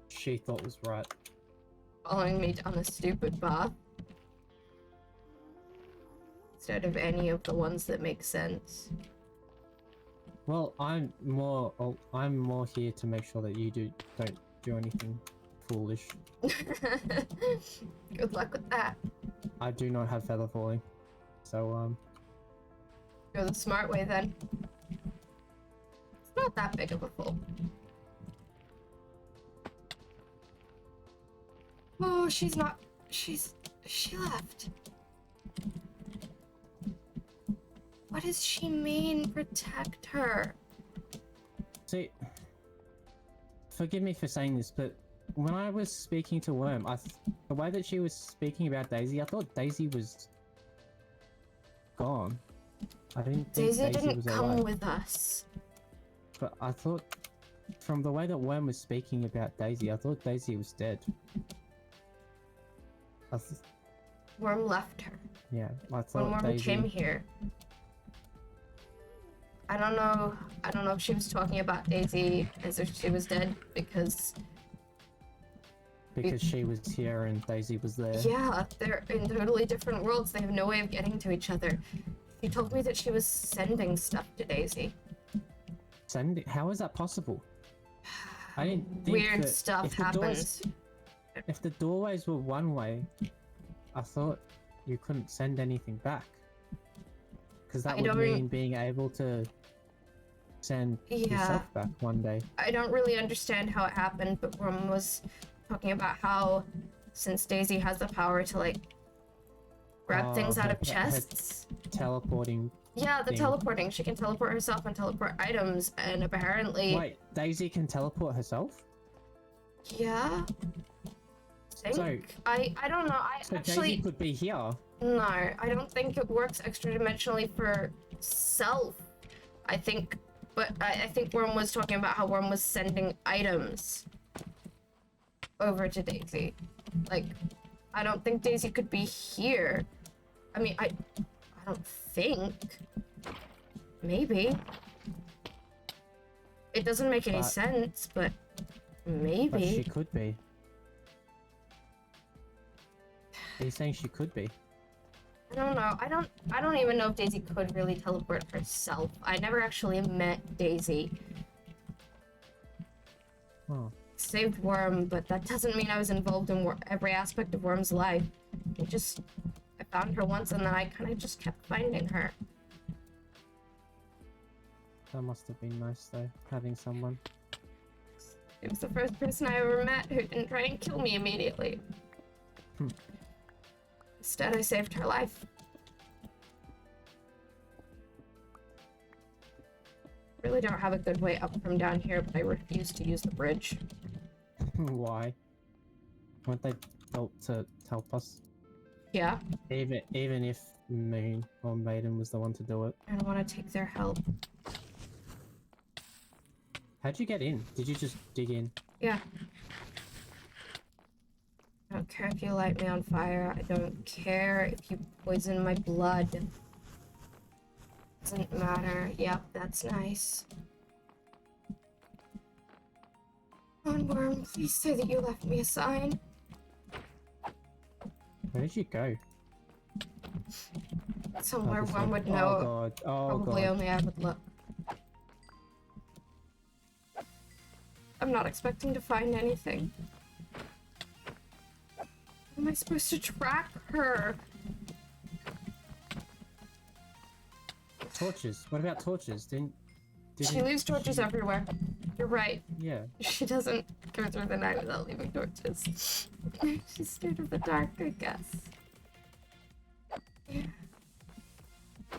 she thought was right. Following me down a stupid path. Instead of any of the ones that make sense. Well, I'm more here to make sure that you don't do anything foolish. Good luck with that. I do not have feather falling, so Go the smart way then. It's not that big of a fall. Oh, she left. What does she mean, protect her? see. Forgive me for saying this, but when I was speaking to Worm, the way that she was speaking about Daisy, I thought Daisy was gone. I didn't think Daisy didn't was come alive. with us. But I thought, from the way that Worm was speaking about Daisy, I thought Daisy was dead. Worm left her. Yeah, I When thought Worm Daisy. came here. I don't know if she was talking about Daisy as if she was dead, because Because she was here and Daisy was there. Yeah, they're in totally different worlds. They have no way of getting to each other. She told me that she was sending stuff to Daisy. How is that possible? I didn't think Weird that stuff if the happens. if the doorways were one way, I thought you couldn't send anything back. Because that I would don't mean being able to send yourself back one day. I don't really understand how it happened, but Worm was talking about how since Daisy has the power to like grab things out of her chests. teleporting. Yeah, the thing. teleporting. She can teleport herself and teleport items, and apparently. Wait, Daisy can teleport herself? Yeah. So I don't know. I So actually Daisy could be here. no. I don't think it works extra dimensionally for self. I think, but I think Worm was talking about how Worm was sending items over to Daisy. Like, I don't think Daisy could be here. I mean, I don't think. Maybe. It doesn't make any But- sense, but But maybe. she could be. Are you saying she could be? I don't know. I don't even know if Daisy could really teleport herself. I never actually met Daisy. Oh. Saved Worm, but that doesn't mean I was involved in every aspect of Worm's life. I found her once and then I kind of just kept finding her. That must have been nice though, having someone. It was the first person I ever met who didn't try and kill me immediately. Instead, I saved her life. Really don't have a good way up from down here, but I refuse to use the bridge. Why? Weren't they built to help us? Yeah, Even if Moon or Maiden was the one to do it. I don't want to take their help. How'd you get in? Did you just dig in? Yeah. I don't care if you light me on fire. I don't care if you poison my blood. Doesn't matter. Yep, that's nice. Come on, Worm, please say that you left me a sign. Where did you go? Somewhere this one way. would know. Oh god. Oh Probably god. only I would look. I'm not expecting to find anything. How am I supposed to track her? Torches. What about torches? Didn't She leaves torches she- everywhere. You're right. Yeah. She doesn't go through the night without leaving torches. She's scared of the dark, I guess. Yeah.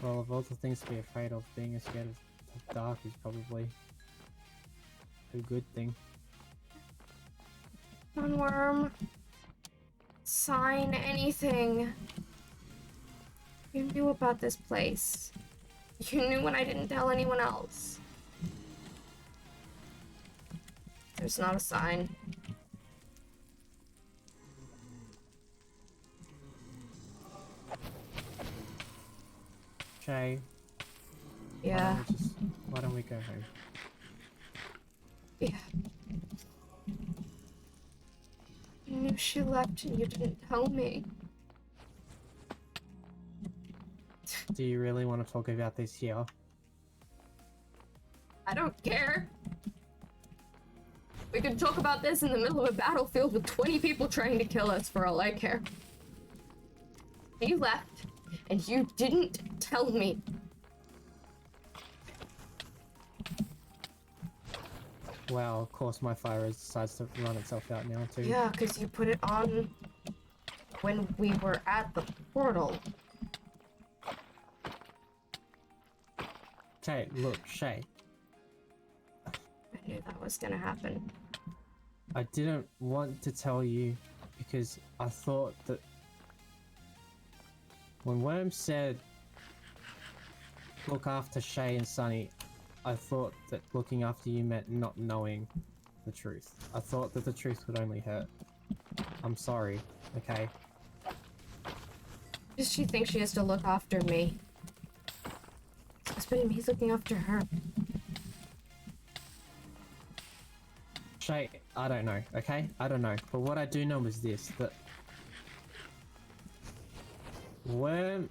Well, of all the things to be afraid of, being scared of dark is probably a good thing. Come on, Worm. Sign anything. You knew about this place. You knew when I didn't tell anyone else. There's not a sign. Shay, Yeah. why don't we go home? Yeah. You knew she left and you didn't tell me. Do you really want to talk about this here? I don't care. We could talk about this in the middle of a battlefield with 20 people trying to kill us for all I care. You left, and you didn't tell me. Well, of course my fire decides to run itself out now too. Yeah, because you put it on when we were at the portal. Okay, look, Shay. I knew that was gonna happen. I didn't want to tell you because I thought that when Worm said look after Shay and Sunny, I thought that looking after you meant not knowing the truth. I thought that the truth would only hurt. I'm sorry, okay? Does she think she has to look after me? It's been me looking after her. Shay, I don't know, okay? I don't know. But what I do know is this, that Worm,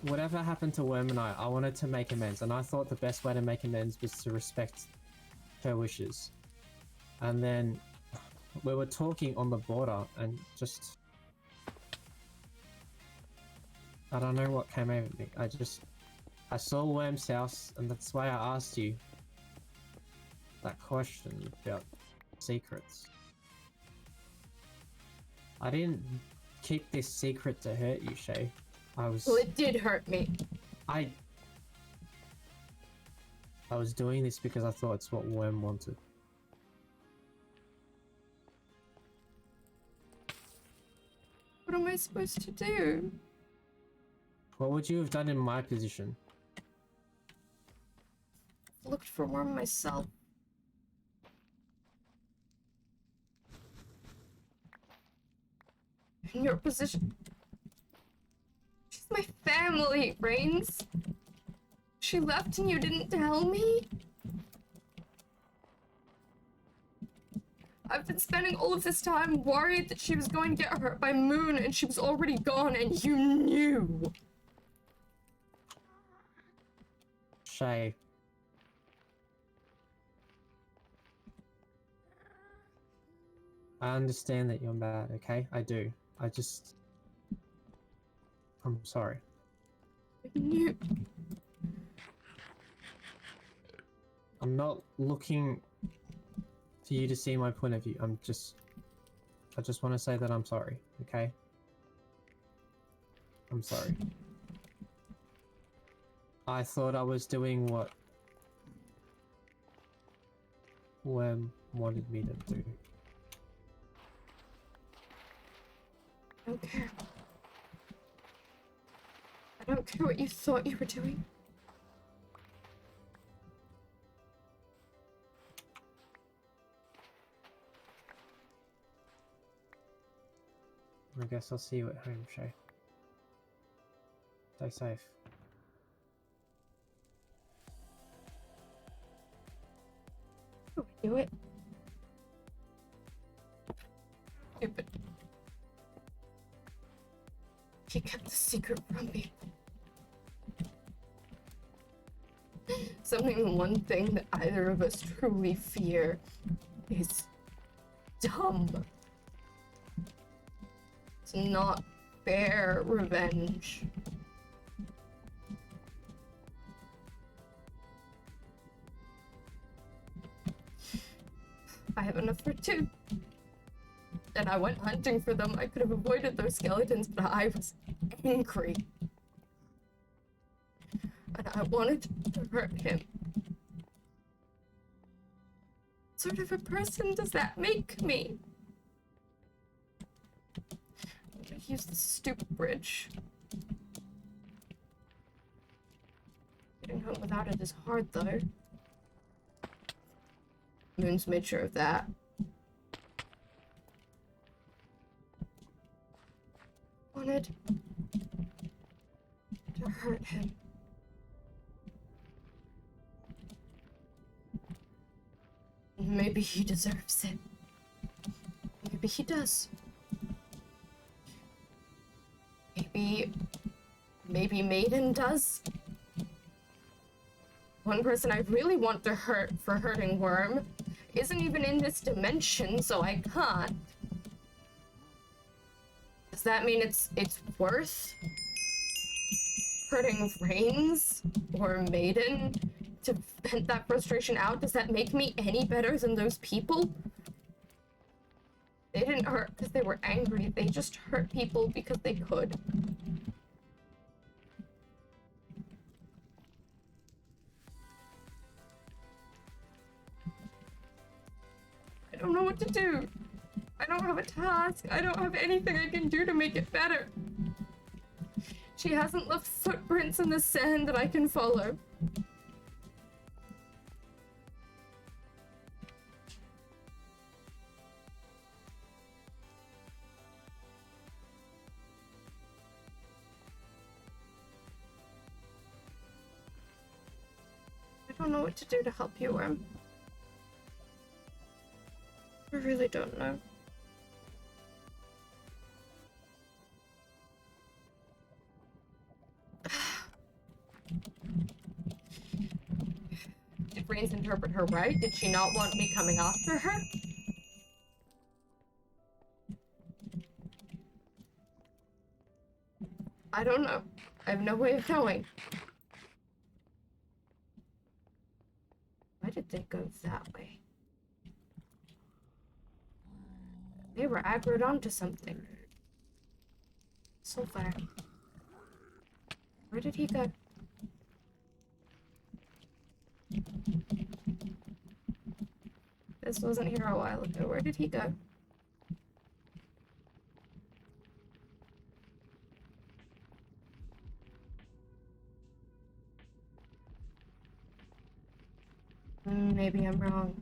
whatever happened to Worm and I wanted to make amends, and I thought the best way to make amends was to respect her wishes. And then we were talking on the border and just... I don't know what came over me. I saw Worm's house, and that's why I asked you that question about secrets. I didn't keep this secret to hurt you, Shay. Well, it did hurt me. I was doing this because I thought it's what Worm wanted. What am I supposed to do? What would you have done in my position? Looked for Worm myself. In your position. She's my family, Reigns. She left and you didn't tell me? I've been spending all of this time worried that she was going to get hurt by Moon and she was already gone and you knew. Shay. I understand that you're mad, okay? I do. I'm sorry. I knew. I'm not looking for you to see my point of view. I just want to say that I'm sorry, okay? I'm sorry. I thought I was doing what Worm wanted me to do. I don't care. I don't care what you thought you were doing. I guess I'll see you at home, Shay. Stay safe. Oh, I knew it. Stupid. He kept the secret from me. Something, the one thing that either of us truly fear is dumb. It's not fair revenge. I have enough for two. And I went hunting for them. I could have avoided those skeletons, but I was angry. And I wanted to hurt him. What sort of a person does that make me? I'm gonna use this stupid bridge. Getting home without it is hard, though. Moon's made sure of that. Wanted to hurt him. Maybe he deserves it. Maybe he does. Maybe Maiden does. One person I really want to hurt for hurting Worm isn't even in this dimension, so I can't. Does that mean it's worth hurting Reigns or Maiden to vent that frustration out? Does that make me any better than those people? They didn't hurt because they were angry. They just hurt people because they could. I don't know what to do. I don't have a task. I don't have anything I can do to make it better. She hasn't left footprints in the sand that I can follow. I don't know what to do to help you, Worm. really don't know. Did Rains interpret her right? Did she not want me coming after her? I don't know. I have no way of knowing. Why did they go that way? They were aggroed onto something. So far. Where did he go? This wasn't here a while ago. Where did he go? Maybe I'm wrong.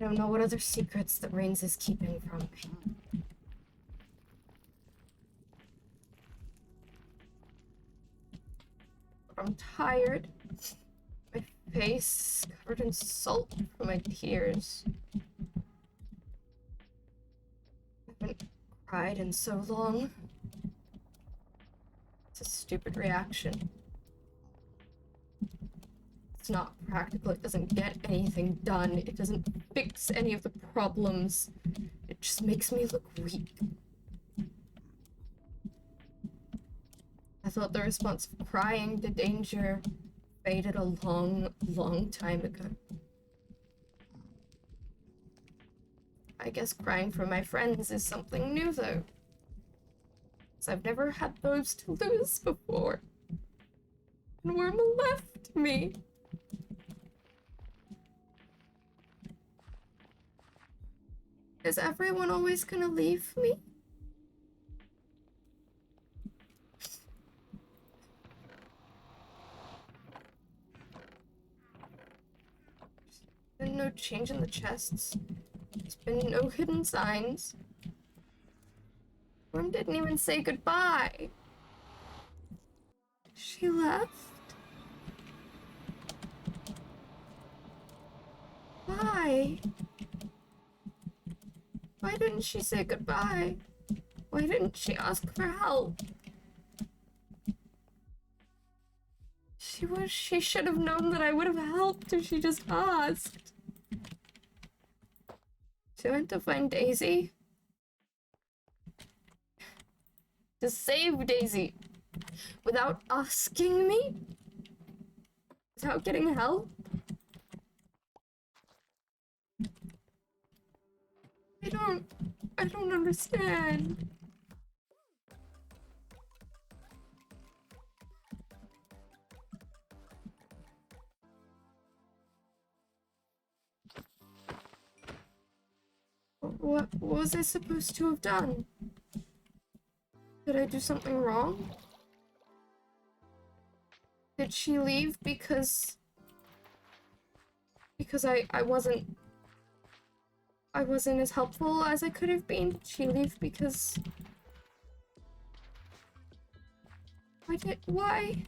I don't know what other secrets that Rains is keeping from me. I'm tired. My face covered in salt from my tears. I haven't cried in so long. It's a stupid reaction. It's not practical. It doesn't get anything done. It doesn't fix any of the problems. It just makes me look weak. I thought the response of crying to danger faded a long, long time ago. I guess crying for my friends is something new, though. 'Cause I've never had those to lose before. And Worm left me. Is everyone always gonna leave me? There's been no change in the chests. There's been no hidden signs. Worm didn't even say goodbye. She left? Why? Why didn't she say goodbye? Why didn't she ask for help? She should have known that I would have helped if she just asked. She went to find Daisy. To save Daisy. Without asking me? Without getting help? I don't understand. What was I supposed to have done? Did I do something wrong? Did she leave because I wasn't as helpful as I could have been? Did she leave because why?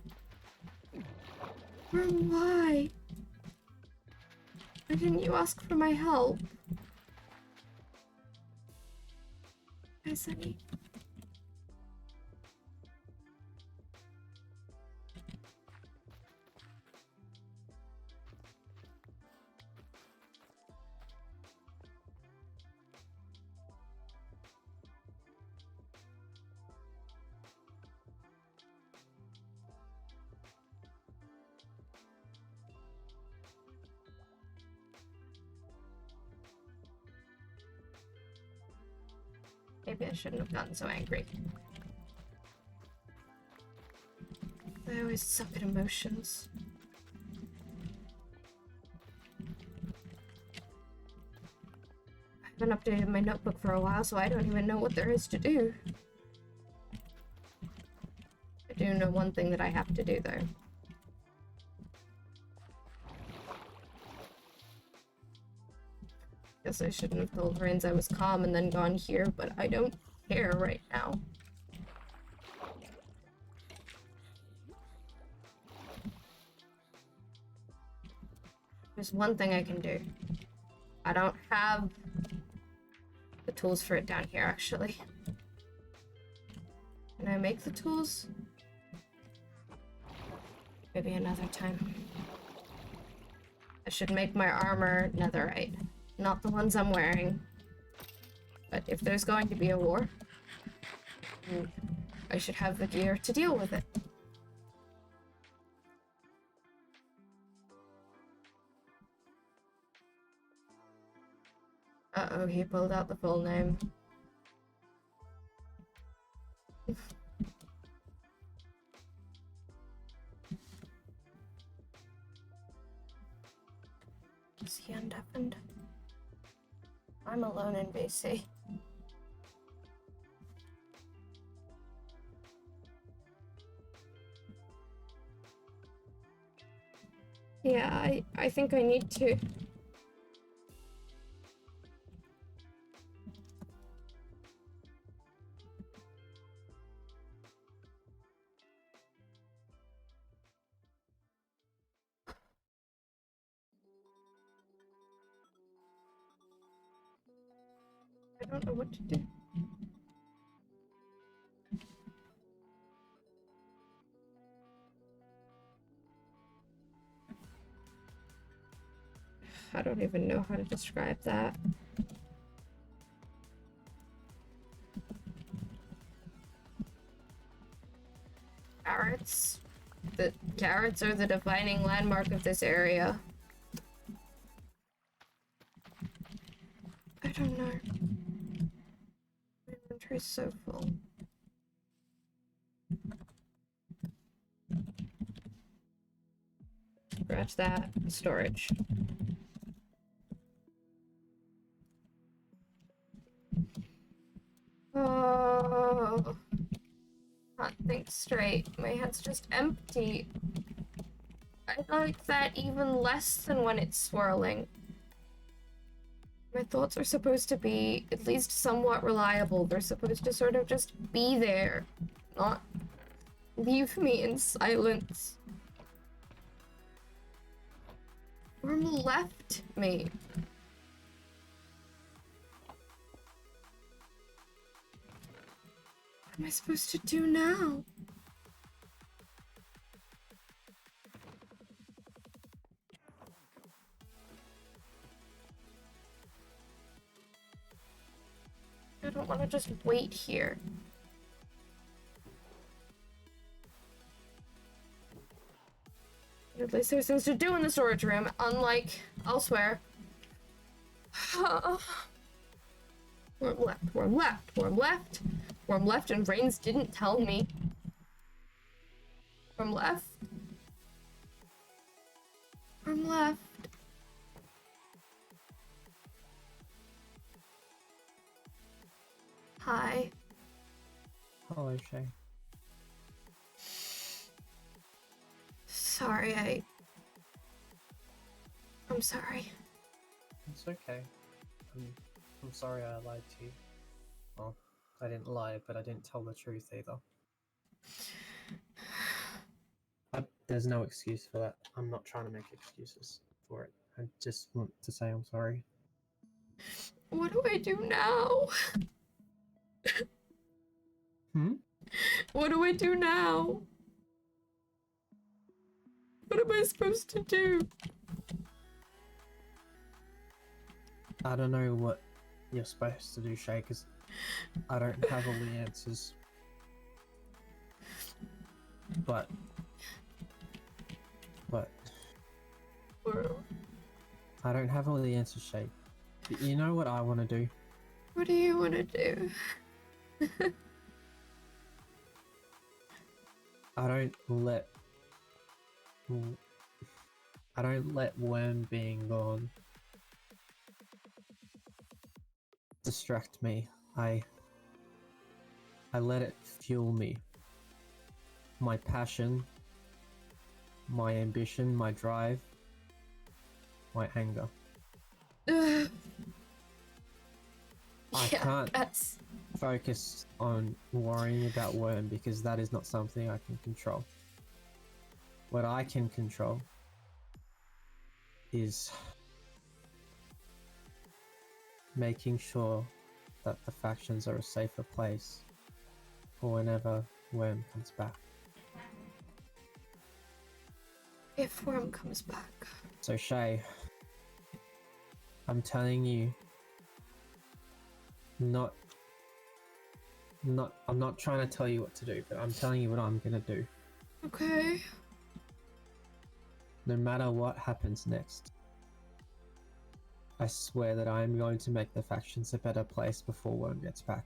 Why? Why didn't you ask for my help? Hi, Sunny. Maybe I shouldn't have gotten so angry. I always suck at emotions. I haven't updated my notebook for a while, so I don't even know what there is to do. I do know one thing that I have to do, though. Guess I shouldn't have told Rains I was calm and then gone here, but I don't care right now. There's one thing I can do. I don't have the tools for it down here, actually. Can I make the tools? Maybe another time. I should make my armor netherite, not the ones I'm wearing. But if there's going to be a war, I should have the gear to deal with it. Uh-oh, he pulled out the full name. Is he undeafened? I'm alone in BC. Yeah, I think I need to. I don't know what to do. I don't even know how to describe that. Carrots. The carrots are the defining landmark of this area. I don't know. My inventory's so full. Scratch that. Storage. Oh, can't think straight. My head's just empty. I like that even less than when it's swirling. My thoughts are supposed to be at least somewhat reliable. They're supposed to sort of just be there, not leave me in silence. Worm left me. What am I supposed to do now? I don't want to just wait here. At least there's things to do in the storage room, unlike elsewhere. Worm left, worm left, worm left. Worm left and Brains didn't tell me. Worm left. Worm left. Hi. Hello, Shay. Sorry, I'm sorry. It's okay. I'm sorry I lied to you. Well, I didn't lie, but I didn't tell the truth either. There's no excuse for that. I'm not trying to make excuses for it. I just want to say I'm sorry. What do I do now? What do I do now? What am I supposed to do? I don't know what you're supposed to do, Shay, because I don't have all the answers. But I don't have all the answers, Shay. But you know what I want to do? What do you want to do? I don't let Worm being gone distract me. I let it fuel me. My passion, my ambition, my drive, my anger. I can't focus on worrying about Worm because that is not something I can control. What I can control is making sure that the factions are a safer place for whenever Worm comes back. If Worm comes back. So Shay, I'm telling you, I'm not trying to tell you what to do, but I'm telling you what I'm gonna do. Okay. No matter what happens next, I swear that I am going to make the factions a better place before Worm gets back.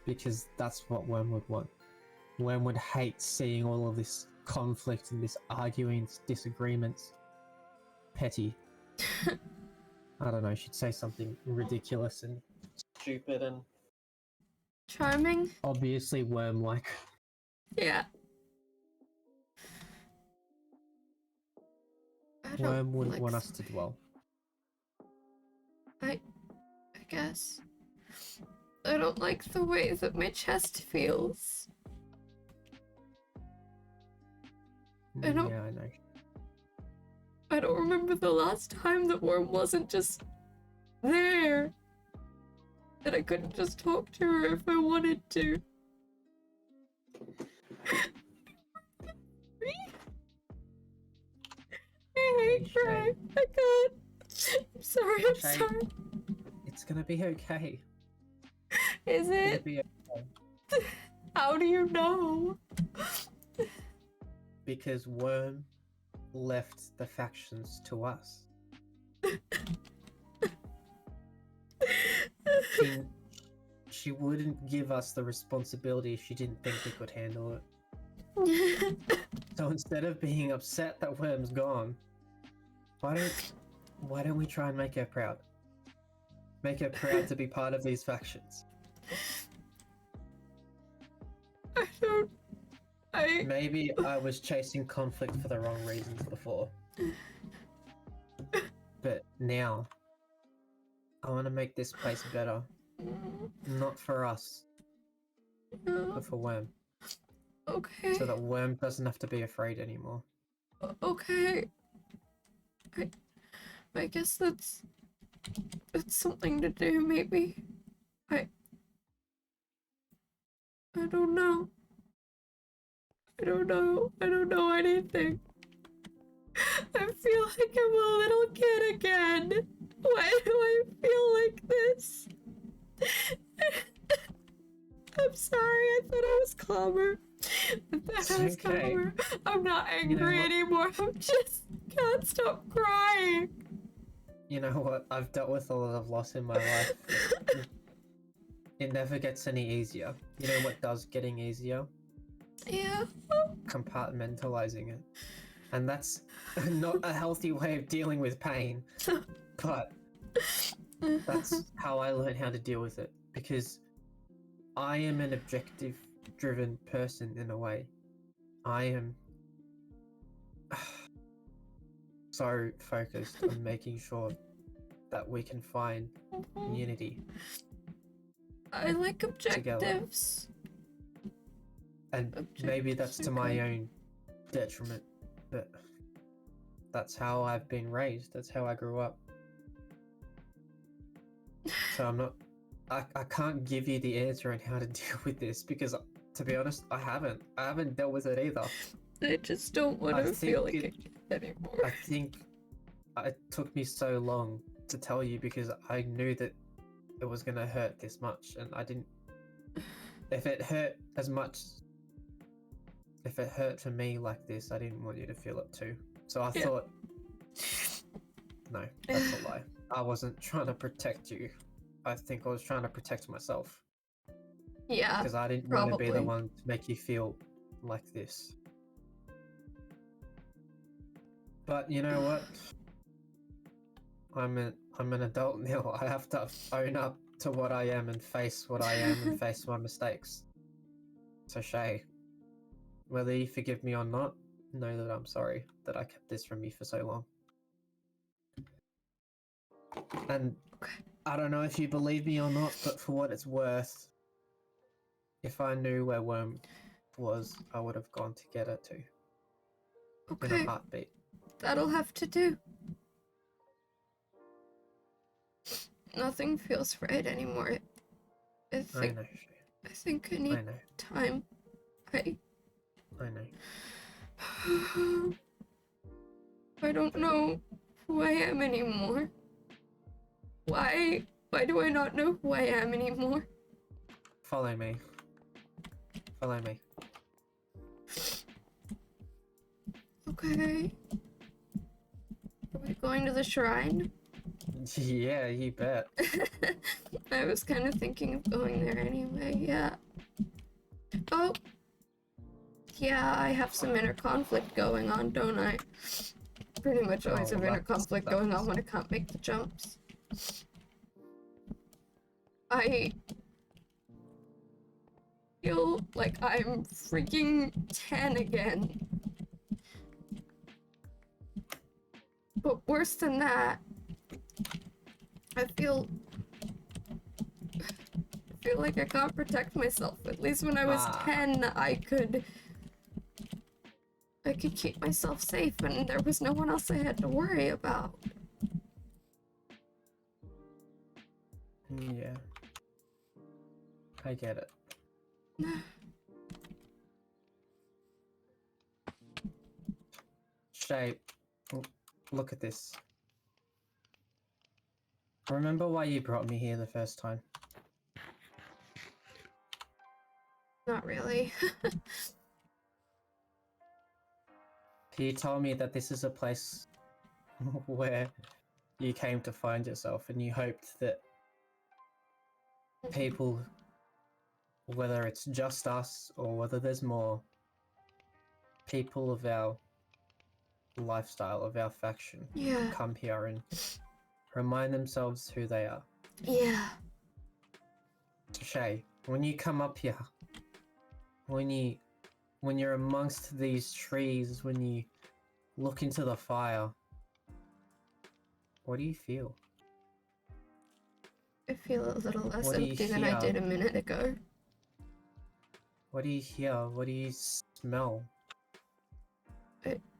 Because that's what Worm would want. Worm would hate seeing all of this conflict and this arguing, disagreements. Petty. I don't know, she'd say something ridiculous and stupid and Charming? obviously Worm-like. Yeah. I don't Worm wouldn't like want the us to dwell. I guess. I don't like the way that my chest feels. I don't- Yeah, I know. I don't remember the last time that Worm wasn't just there. That I couldn't just talk to her if I wanted to. I hate crying. I can't. I'm sorry, I'm Shay. sorry. It's gonna be okay. Is It's gonna it? be okay. How do you know? Because Worm left the factions to us. She wouldn't give us the responsibility if she didn't think we could handle it. So instead of being upset that Worm's gone, why don't we try and make her proud? Make her proud to be part of these factions. Maybe I was chasing conflict for the wrong reasons before. But now, I want to make this place better. Not for us, but for Worm. Okay. So that Worm doesn't have to be afraid anymore. Okay. I guess that's something to do, maybe. I don't know. I don't know anything. I feel like I'm a little kid again. Why do I feel like this? I'm sorry, I thought I was calmer. Okay. I'm not angry what? anymore. I'm just can't stop crying. You know what? I've dealt with a lot of loss in my life. It never gets any easier. You know what does getting easier? Yeah. Compartmentalizing it. And that's not a healthy way of dealing with pain. But that's how I learned how to deal with it. Because I am an objective driven person in a way. I am so focused on making sure that we can find unity. I like objectives. And maybe that's to my own detriment, but that's how I've been raised. That's how I grew up. So I'm not. I can't give you the answer on how to deal with this because, to be honest, I haven't dealt with it either. I just don't want I to feel like think a kid anymore. I think it took me so long to tell you because I knew that it was gonna hurt this much, and I didn't. If it hurt as much, if it hurt for me like this, I didn't want you to feel it too. So I thought, no, that's a lie. I wasn't trying to protect you. I think I was trying to protect myself. Yeah. Because I didn't want to be the one to make you feel like this. But you know what? I'm an adult now. I have to own up to what I am and face what I am and face my mistakes. So Shay, whether you forgive me or not, know that I'm sorry that I kept this from you for so long. And I don't know if you believe me or not, but for what it's worth, if I knew where Worm was, I would have gone to get her too. In a heartbeat. That'll have to do. Nothing feels right anymore. I I think know, Shay. I think I I need know. time. I I know. I don't know who I am anymore. Why do I not know who I am anymore? Follow me. Follow me. Okay. Are we going to the shrine? Yeah, you bet. I was kind of thinking of going there anyway, yeah. Oh! Yeah, I have some inner conflict going on, don't I? Pretty much always Oh, have inner that conflict sucks. going on when I can't make the jumps. I feel like I'm freaking 10 again. But worse than that, I feel like I can't protect myself. At least when I was 10, I could keep myself safe and there was no one else I had to worry about. Yeah. I get it. Shay, look at this. Remember why you brought me here the first time? Not really. You told me that this is a place where you came to find yourself and you hoped that people, whether it's just us or whether there's more, people of our lifestyle, of our faction, Yeah. come here and remind themselves who they are. Yeah. Shay, when you come up here, when you're amongst these trees, when you look into the fire, what do you feel? I feel a little less What do you empty than I hear? did a minute ago. What do you hear? What do you smell?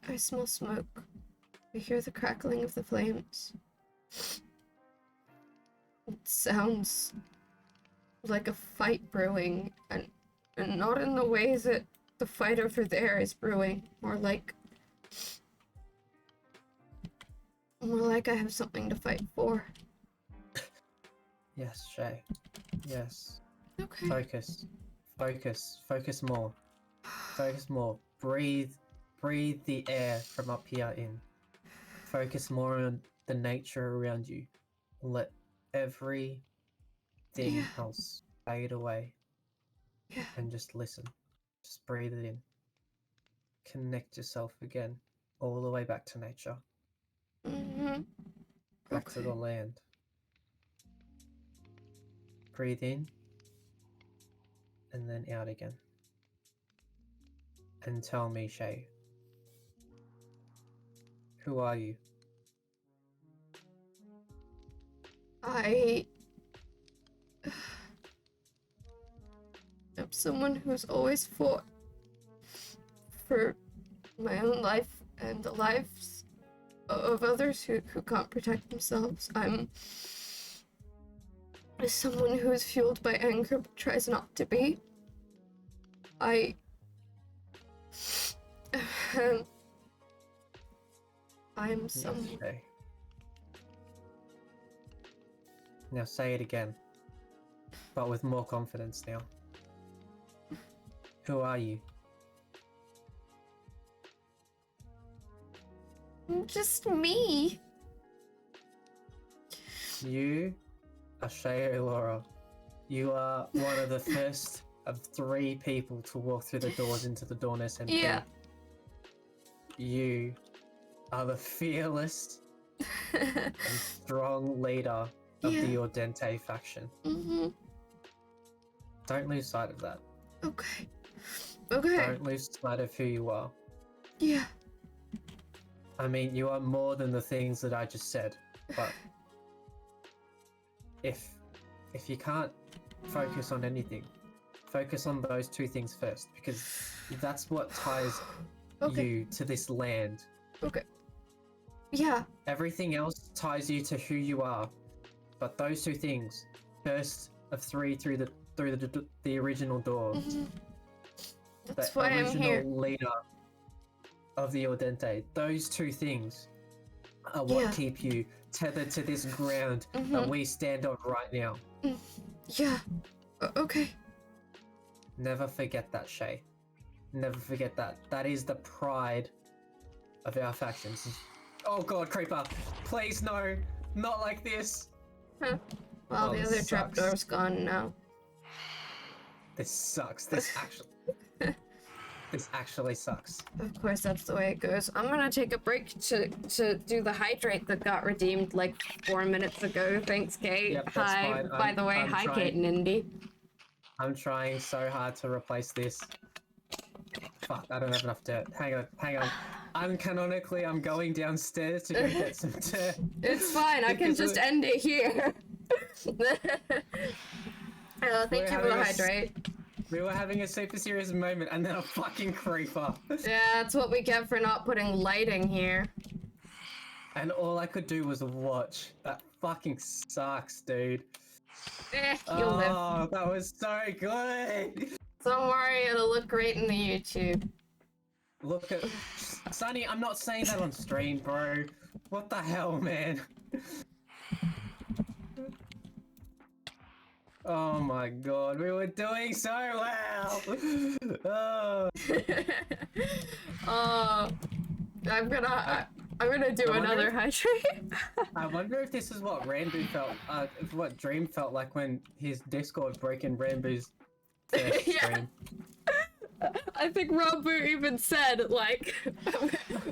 I smell smoke. I hear the crackling of the flames. It sounds like a fight brewing, and not in the ways that the fight over there is brewing. More like I have something to fight for. Yes, Shay. Yes. Okay. Focus. Focus. Focus more. Focus more. Breathe. Breathe the air from up here in. Focus more on the nature around you. Let everything else fade away. Yeah. And just listen. Just breathe it in. Connect yourself again. All the way back to nature. Mm-hmm. Back to the land. Breathe in. And then out again. And tell me, Shay. Who are you? I am someone who's always fought for my own life and the lives of others who can't protect themselves. I'm someone who is fueled by anger but tries not to be. I'm someone. Yes, Shay. Now say it again, but with more confidence now. Who are you? Just me. You are Shay Laura. You are one of the first of 3 people to walk through the doors into the Dawn SMP. Yeah. You are the fearless and strong leader of the Ordente faction. Mm-hmm. Don't lose sight of that. Okay. Okay. Don't lose sight of who you are. Yeah. I mean, you are more than the things that I just said, but if you can't focus on anything, focus on those 2 things first, because that's what ties you to this land. Okay. Yeah. Everything else ties you to who you are, but those two things, first of three through the original door, That's the why I'm original here. leader of the Audente, those two things are what Yeah. keep you tethered to this ground that we stand on right now. Yeah. Okay. Never forget that, Shay. Never forget that. That is the pride of our factions. Oh god, creeper! Please no! Not like this! Huh. Well, Oh, the this other sucks. trapdoor's gone now. This sucks. This actually sucks. Of course, that's the way it goes. I'm gonna take a break to do the hydrate that got redeemed like 4 minutes ago. Thanks, Kate. Yep, that's Hi. fine. By the way, I'm hi, trying- Kate and Indy. I'm trying so hard to replace this. Fuck, I don't have enough dirt. Hang on. Uncanonically, I'm going downstairs to go get some dirt. It's fine. I can Because just end it here. Thank you for the hydrate. We were having a super serious moment, and then a fucking creeper. Yeah, that's what we get for not putting lighting here. And all I could do was watch. That fucking sucks, dude. You'll live. Oh, that was so good. Don't worry, it'll look great in the YouTube. Look at Sonny. I'm not saying that on stream, bro. What the hell, man? Oh my god, we were doing so well. Oh. I'm gonna do I wonder another if- hydrate. I wonder if this is what Rambo felt, what Dream felt like when his Discord broke in Rambo's first Yeah. stream. I think Rambo even said, like,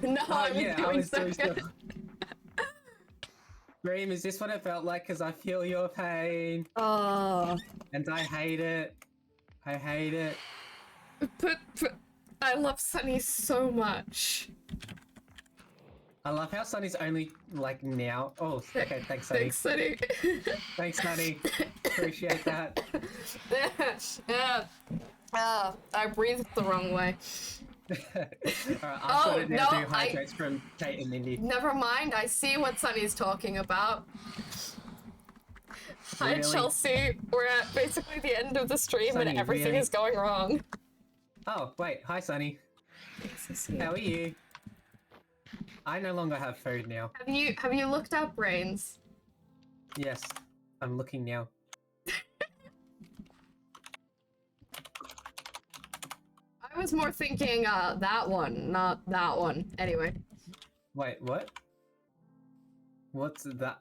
no, I'm doing so good. Dream, is this what it felt like? Because I feel your pain. Oh, And I hate it. I hate it. but I love Sunny so much. I love how Sunny's only, like, now. Oh, okay, thanks, Sunny. Thanks, Sunny. Thanks, Sunny. Appreciate that. I breathed the wrong way. Alright, I'm gonna now no, do hydrates from Kate and Mindy. Never mind, I see what Sunny's talking about. Hi, Really? Chelsea. We're at basically the end of the stream Sunny, and everything really? is going wrong. Oh, wait. Hi, Sunny. How are you? I no longer have food now. Have you looked up brains? Yes, I'm looking now. I was more thinking that one, not that one. Anyway. Wait, what? What's that?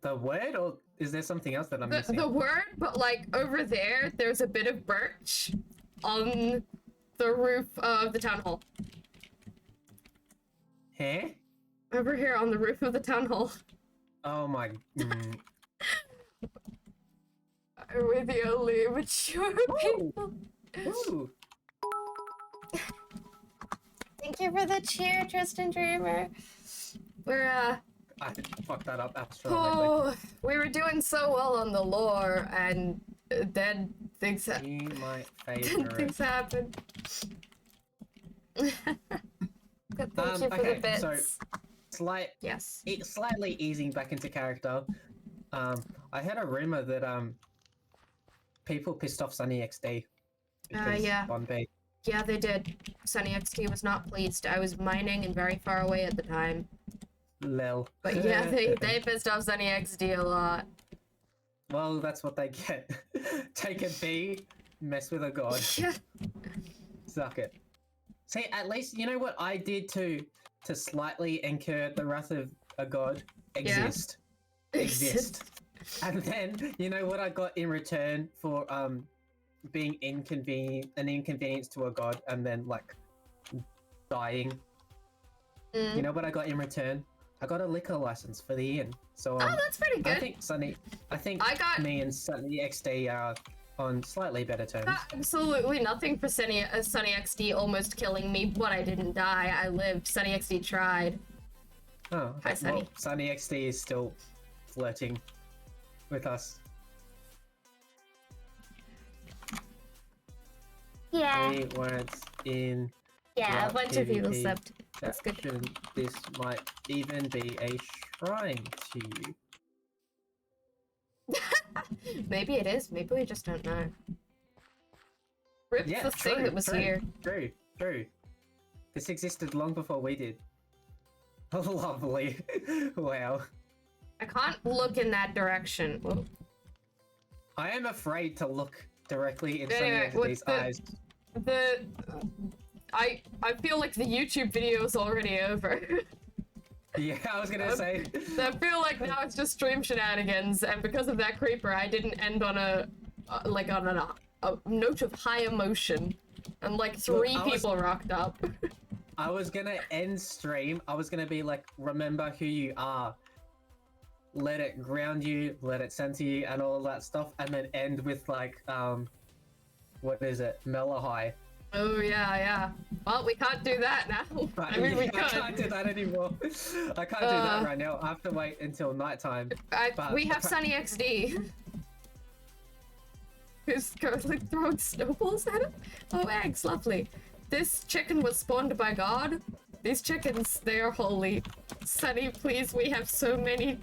The word, or is there something else that I'm missing? The word, but like over there, there's a bit of birch on the roof of the town hall. Huh? Over here on the roof of the town hall. Oh my. We're the only mature people. Ooh. Thank you for the cheer, Tristan Dreamer. We're I fucked that up absolutely. we were doing so well on the lore, and then things You my favorite. things happened. But thank you for okay, the bits. so Yes. slightly easing back into character. I heard a rumor that people pissed off Sunny XD. Because Yeah. Bombay. Yeah, they did. Sunny XD was not pleased. I was mining and very far away at the time. Lel. But yeah, they pissed off Sunny XD a lot. Well, that's what they get. Take a B, mess with a god. Yeah. Suck it. See, at least you know what I did to slightly incur the wrath of a god. Exist. Exist. And then you know what I got in return for being an inconvenience to a god, and then like dying. You know what I got in return? I got a liquor license for the inn. So Oh, that's pretty good. I think I got- me and Sunny XD are on slightly better terms. Absolutely nothing for Sunny XD almost killing me, but I didn't die. I lived. Sunny XD tried. Oh, Hi, Sunny. Well, Sunny XD is still flirting with us. Yeah. 3 words in Yeah, a What bunch of people PvP slept. That's good. section. This might even be a shrine to you. Maybe it is. Maybe we just don't know. Rip Yeah, the thing that was true, here. True. This existed long before we did. Lovely. Wow. I can't look in that direction. Whoa. I am afraid to look directly in Anyway, Sunny XD's eyes. I feel like the YouTube video is already over. Yeah, I was gonna say. I feel like now it's just stream shenanigans, and because of that creeper, I didn't end on a note of high emotion, and like three people rocked up. I was gonna end stream. I was gonna be like, remember who you are. Let it ground you, let it center you, and all that stuff, and then end with like, what is it? Melahai. Oh yeah. Well, we can't do that now. But, I mean, we I could. can't do that anymore. I can't do that right now. I have to wait until nighttime. We have Sunny XD. Who's currently throwing snowballs at it? Oh, eggs, lovely. This chicken was spawned by God. These chickens, they are holy. Sunny, please, we have so many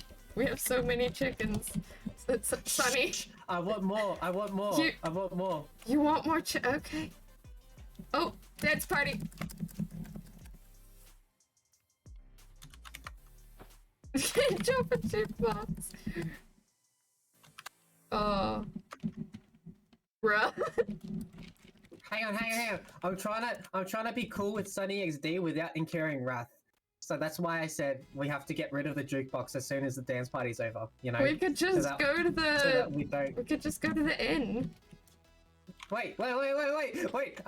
chickens. Sunny. I want more. I want more. I want more. You want more okay. Oh, dance party. Jump a jukebox. Oh. Bruh. Hang on. I'm trying to be cool with Sunny XD without incurring wrath. So that's why I said we have to get rid of the jukebox as soon as the dance party's over. You know. We could just go to the. So that we don't. We could just go to the inn. Wait! I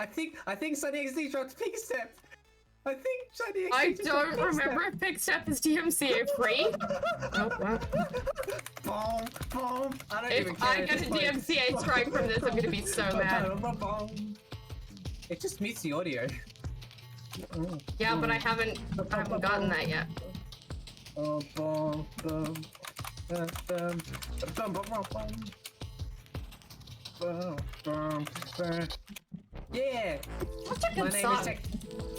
think Sunny XD dropped Pink Step. I think Sunny XD. I don't remember if Pink Step is DMCA free. Oh, wow. Boom. I don't even If care. I get a DMCA strike from this, I'm gonna be so mad. It just mutes the audio. Yeah, but I haven't gotten that yet. Yeah. What's a good song?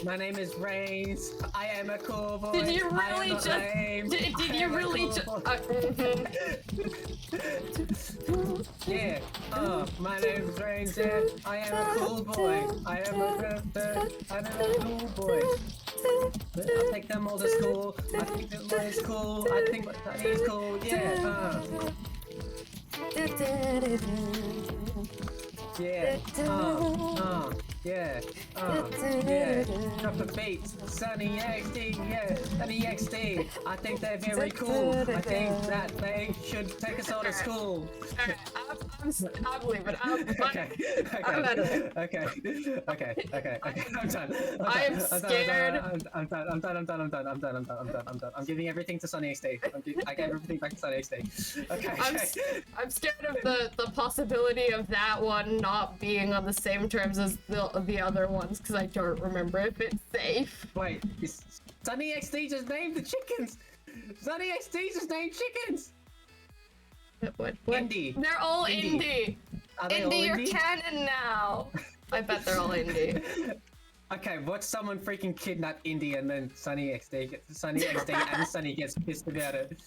My name is Reigns. I am a cool boy. Did you really just? Did you really just? Yeah. My name is Reigns. Yeah. I am a cool boy. I'm a cool boy. I take them all to school. I think that is cool. I think that is cool. Yeah. Yeah. Yeah. Drop the beats. Sunny XD. Yeah. Sunny XD. I think they're very cool. I think that they should take us all to school. I'm leaving. Okay. I'm done. I am scared. I'm done. I'm giving everything to Sunny XD. I gave everything back to Sunny XD. Okay. I'm scared of the possibility of that one not being on the same terms as the other ones because I don't remember if it's safe. Wait, is Sunny XD just named the chickens? Sunny XD just named chickens. What? Indie. They're all indie. Are they all Indie, you're indie? canon now. I bet they're all indie. Okay, watch someone freaking kidnap Indy and then Sunny XD and Sunny gets pissed about it.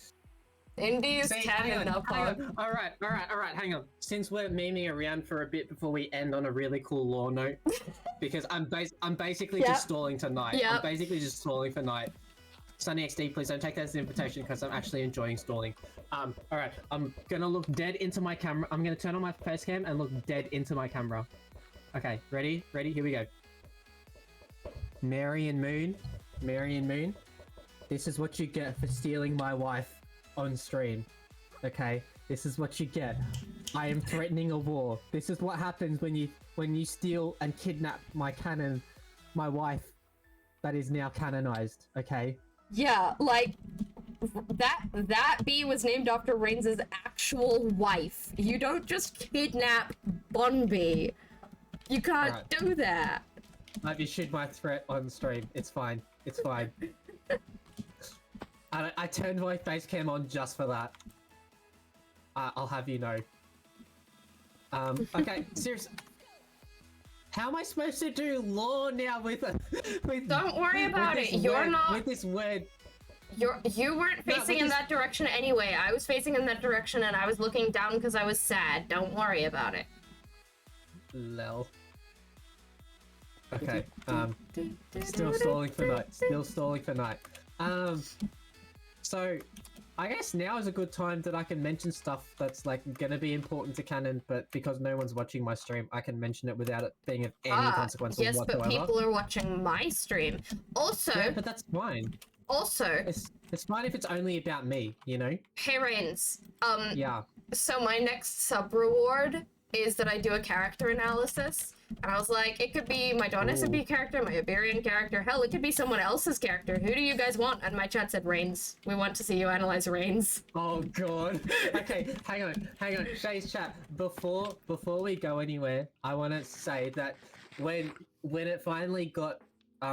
Indie is See, canon now, Paul. Alright, hang on. Since we're memeing around for a bit before we end on a really cool lore note, because I'm basically just stalling tonight. Yep. I'm basically just stalling for night. Sunny XD, please don't take that as an invitation because I'm actually enjoying stalling. Alright, I'm gonna look dead into my camera. I'm gonna turn on my face cam and look dead into my camera. Okay, ready? Here we go. Mary and Moon, this is what you get for stealing my wife on stream. Okay, this is what you get. I am threatening a war. This is what happens when you steal and kidnap my wife that is now canonized. Okay. Yeah, like that bee was named after Reigns' actual wife. You don't just kidnap Bun Bee. You can't do that. I've issued my threat on stream. It's fine. I turned my face cam on just for that. I'll have you know. Okay, seriously. How am I supposed to do lore now with Don't worry about it. You're not. With this word. You weren't facing in that direction anyway. I was facing in that direction and I was looking down because I was sad. Don't worry about it. Lel. Okay, still stalling for night. Still stalling for night. So, I guess now is a good time that I can mention stuff that's like gonna be important to canon, but because no one's watching my stream, I can mention it without it being of any consequence yes, whatsoever. but people are watching my stream. Also, Yeah, but that's fine. Also, it's fine if it's only about me, you know? hey Rains, Yeah. so my next sub reward is that I do a character analysis, and I was like, it could be my Dawn SMP character, my Iberian character, hell, it could be someone else's character. Who do you guys want? And my chat said Rains. We want to see you analyze Rains. Oh god. Okay, hang on. Shay's chat. Before we go anywhere, I want to say that when it finally got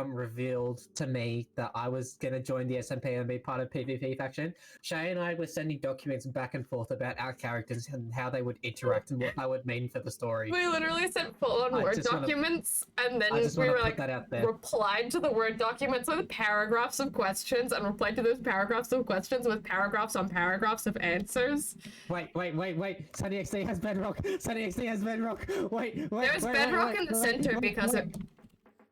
revealed to me that I was gonna join the SMP and be part of PvP faction, Shay and I were sending documents back and forth about our characters and how they would interact and what that would mean for the story. We literally sent full-on Word documents, and then we were like, replied to the Word documents with paragraphs of questions, and replied to those paragraphs of questions with paragraphs on paragraphs of answers. Wait. Sunny XD has bedrock. Wait. There's bedrock in the center because it...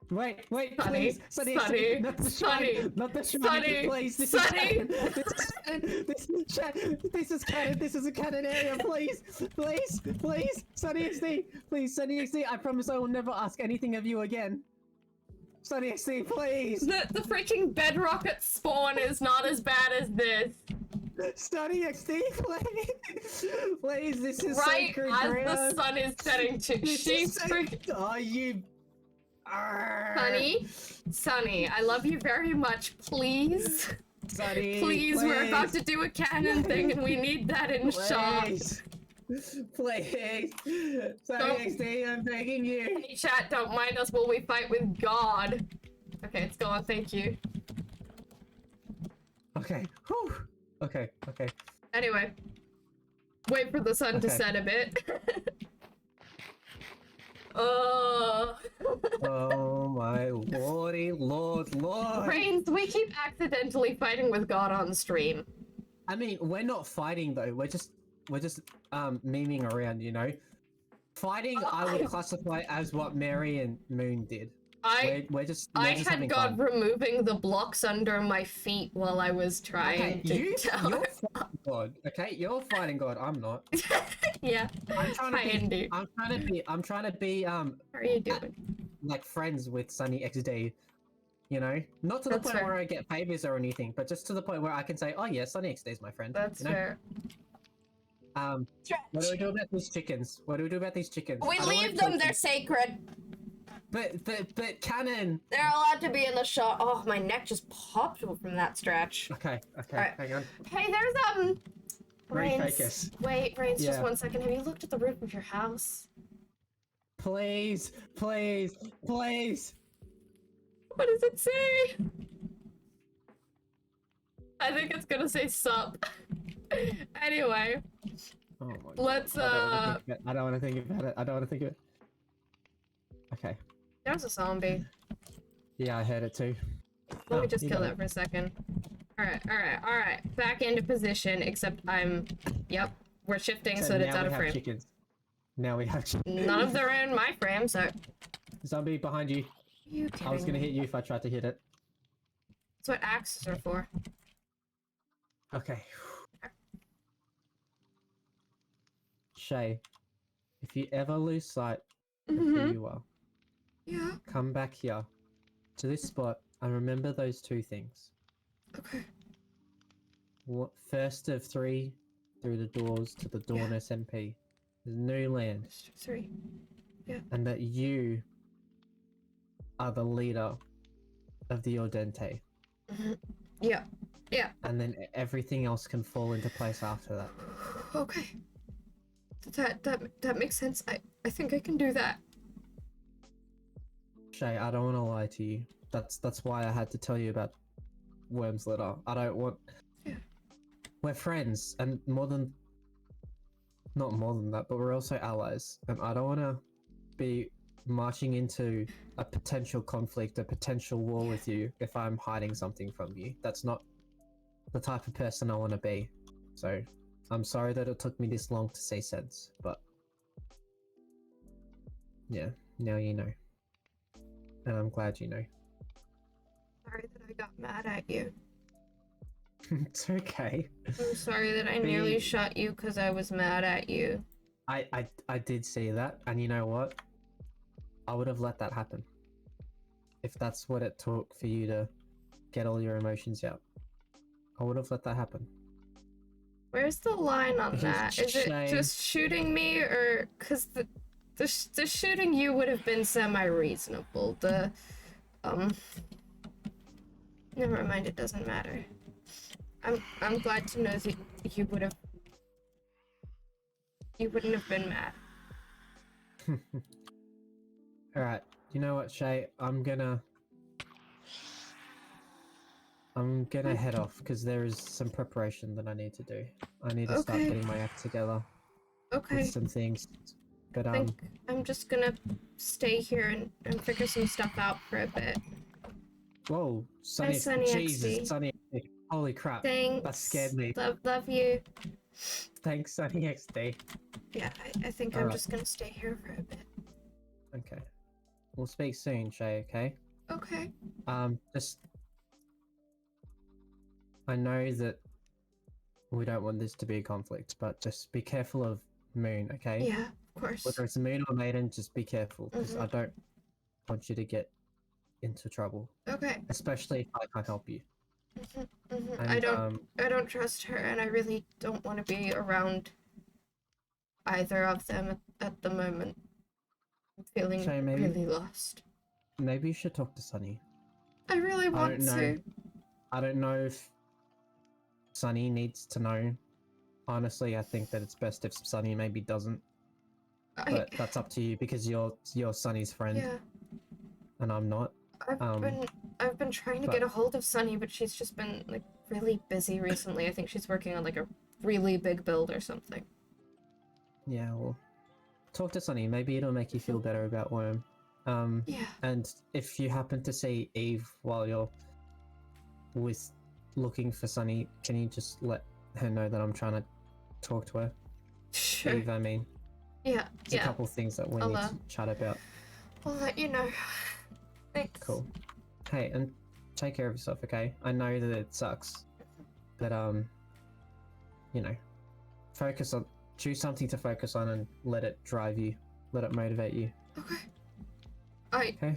Wait, Sunny, please, Sunny, Sunny, not the Sunny, shrine, not the shrine, Sunny, please, this Sunny. is canon, this is a canon area, please, Sunny XD, I promise I will never ask anything of you again. Sunny XD, please! The freaking bedrock at spawn is not as bad as this. Sunny XD, please, this is right sacred as ground. the sun is setting to she's freaking... Oh, you... Sunny, I love you very much. Please, Sunny, please, we're about to do a canon thing, and we need that in shot. Please, Sunny XD, I'm begging you. Hey, chat, don't mind us while we fight with God. Okay, it's gone. Thank you. Okay. Whew. Okay. Anyway, wait for the sun to set a bit. Oh my lordy lord. Brains, we keep accidentally fighting with God on stream. I mean, we're not fighting though. We're just memeing around, you know. Fighting, I would classify as what Mary and Moon did. We're just had God removing the blocks under my feet while I was trying to you're fighting God. Okay, you're fighting God. I'm not. Yeah. I'm trying to be How are you doing? Like friends with Sunny XD. You know? Not to the point where I get favors or anything, but just to the point where I can say, oh yeah, Sunny XD is my friend. That's fair. What do we do about these chickens? We leave them, they're sacred. But canon. They're allowed to be in the shot. Oh, my neck just popped from that stretch. Okay, right. Hang on. Hey, there's Rains. Wait, Rains, just 1 second. Have you looked at the roof of your house? Please. What does it say? I think it's gonna say sup. Anyway. Oh my God. Let's I don't want to think about it. Okay. There's a zombie. Yeah, I heard it too. Let me just kill it for a second. Alright. Back into position, except yep, we're shifting so that it's out of frame. Chickens. Now we have chickens. None of them are in my frame, so... Zombie behind you. I was gonna hit you if I tried to hit it. That's what axes are for. Okay. Shay, if you ever lose sight of who you are, come back here to this spot and remember those two things. Okay. First of 3 through the doors to the Dawn SMP. There's new land. 3. Yeah. And that you are the leader of the Ordente. Yeah. And then everything else can fall into place after that. Okay. That makes sense. I think I can do that. Shay, I don't want to lie to you. That's why I had to tell you about Worm's litter. I don't want... Yeah. We're friends, and not more than that, but we're also allies. And I don't want to be marching into a potential conflict, a potential war with you if I'm hiding something from you. That's not the type of person I want to be. So I'm sorry that it took me this long to see sense, but yeah, now you know. And I'm glad you know. Sorry that I got mad at you. It's okay. I'm sorry that I nearly shot you because I was mad at you. I did see that, and you know what? I would have let that happen. If that's what it took for you to get all your emotions out. I would have let that happen. Where's the line on that? Is it Shay. just shooting me, or because the shooting you would have been semi-reasonable. Never mind. It doesn't matter. I'm glad to know that you wouldn't have been mad. Alright, you know what, Shay? I'm gonna head off because there is some preparation that I need to do. I need to start Okay. getting my act together Okay. with some things. But I think I'm just gonna stay here and figure some stuff out for a bit. whoa, Sunny, Sunny Jesus, XD. Sunny, holy crap, Thanks. that scared me. Love you. Thanks, Sunny XD. Yeah, I think I'm Alright. just gonna stay here for a bit. Okay, we'll speak soon, Shay. Okay. Okay. Just I know that we don't want this to be a conflict, but just be careful of Moon, okay? Yeah, of course. Whether it's Moon or Maiden, just be careful, because Mhm. I don't want you to get into trouble, Okay. especially if I can't help you. Mhm. And I don't trust her, and I really don't want to be around either of them at the moment. I'm feeling Shay, maybe really lost. maybe you should talk to Sunny. I really I want don't know. to. I don't know if Sunny needs to know. Honestly, I think that it's best if Sunny maybe doesn't. But that's up to you because you're Sunny's friend Yeah. and I'm not. I've been trying to get a hold of Sunny, but she's just been like really busy recently. I think she's working on like a really big build or something. Yeah, well, talk to Sunny. Maybe it'll make you feel better about Worm. Yeah. And if you happen to see Eve while you're looking for Sunny, can you just let her know that I'm trying to talk to her? Sure. Eve, I mean. Yeah. There's a couple things that we need to chat about. I'll let you know. Thanks. Cool. Hey, and take care of yourself, okay? I know that it sucks, but you know, choose something to focus on and let it drive you, let it motivate you. Okay. Okay.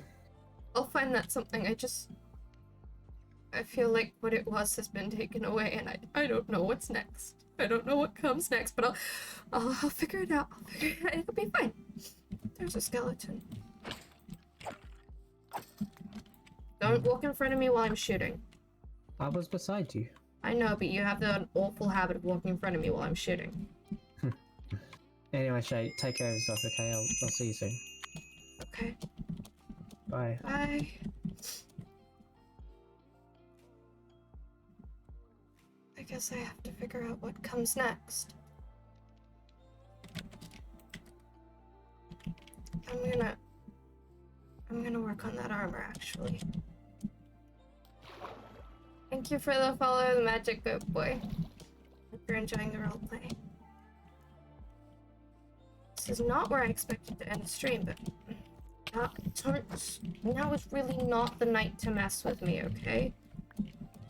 I'll find that something. I feel like what it was has been taken away, and I don't know what's next. I don't know what comes next, but I'll figure it out. It'll be fine. There's a skeleton. Don't walk in front of me while I'm shooting. I was beside you. I know, but you have the awful habit of walking in front of me while I'm shooting. Anyway, Shay, take care of yourself, okay? I'll see you soon. Okay. Bye. Bye. I guess I have to figure out what comes next. I'm gonna work on that armor, actually. Thank you for the follow, the magic goat boy. Hope you're enjoying the roleplay. This is not where I expected to end the stream, but now is really not the night to mess with me, okay?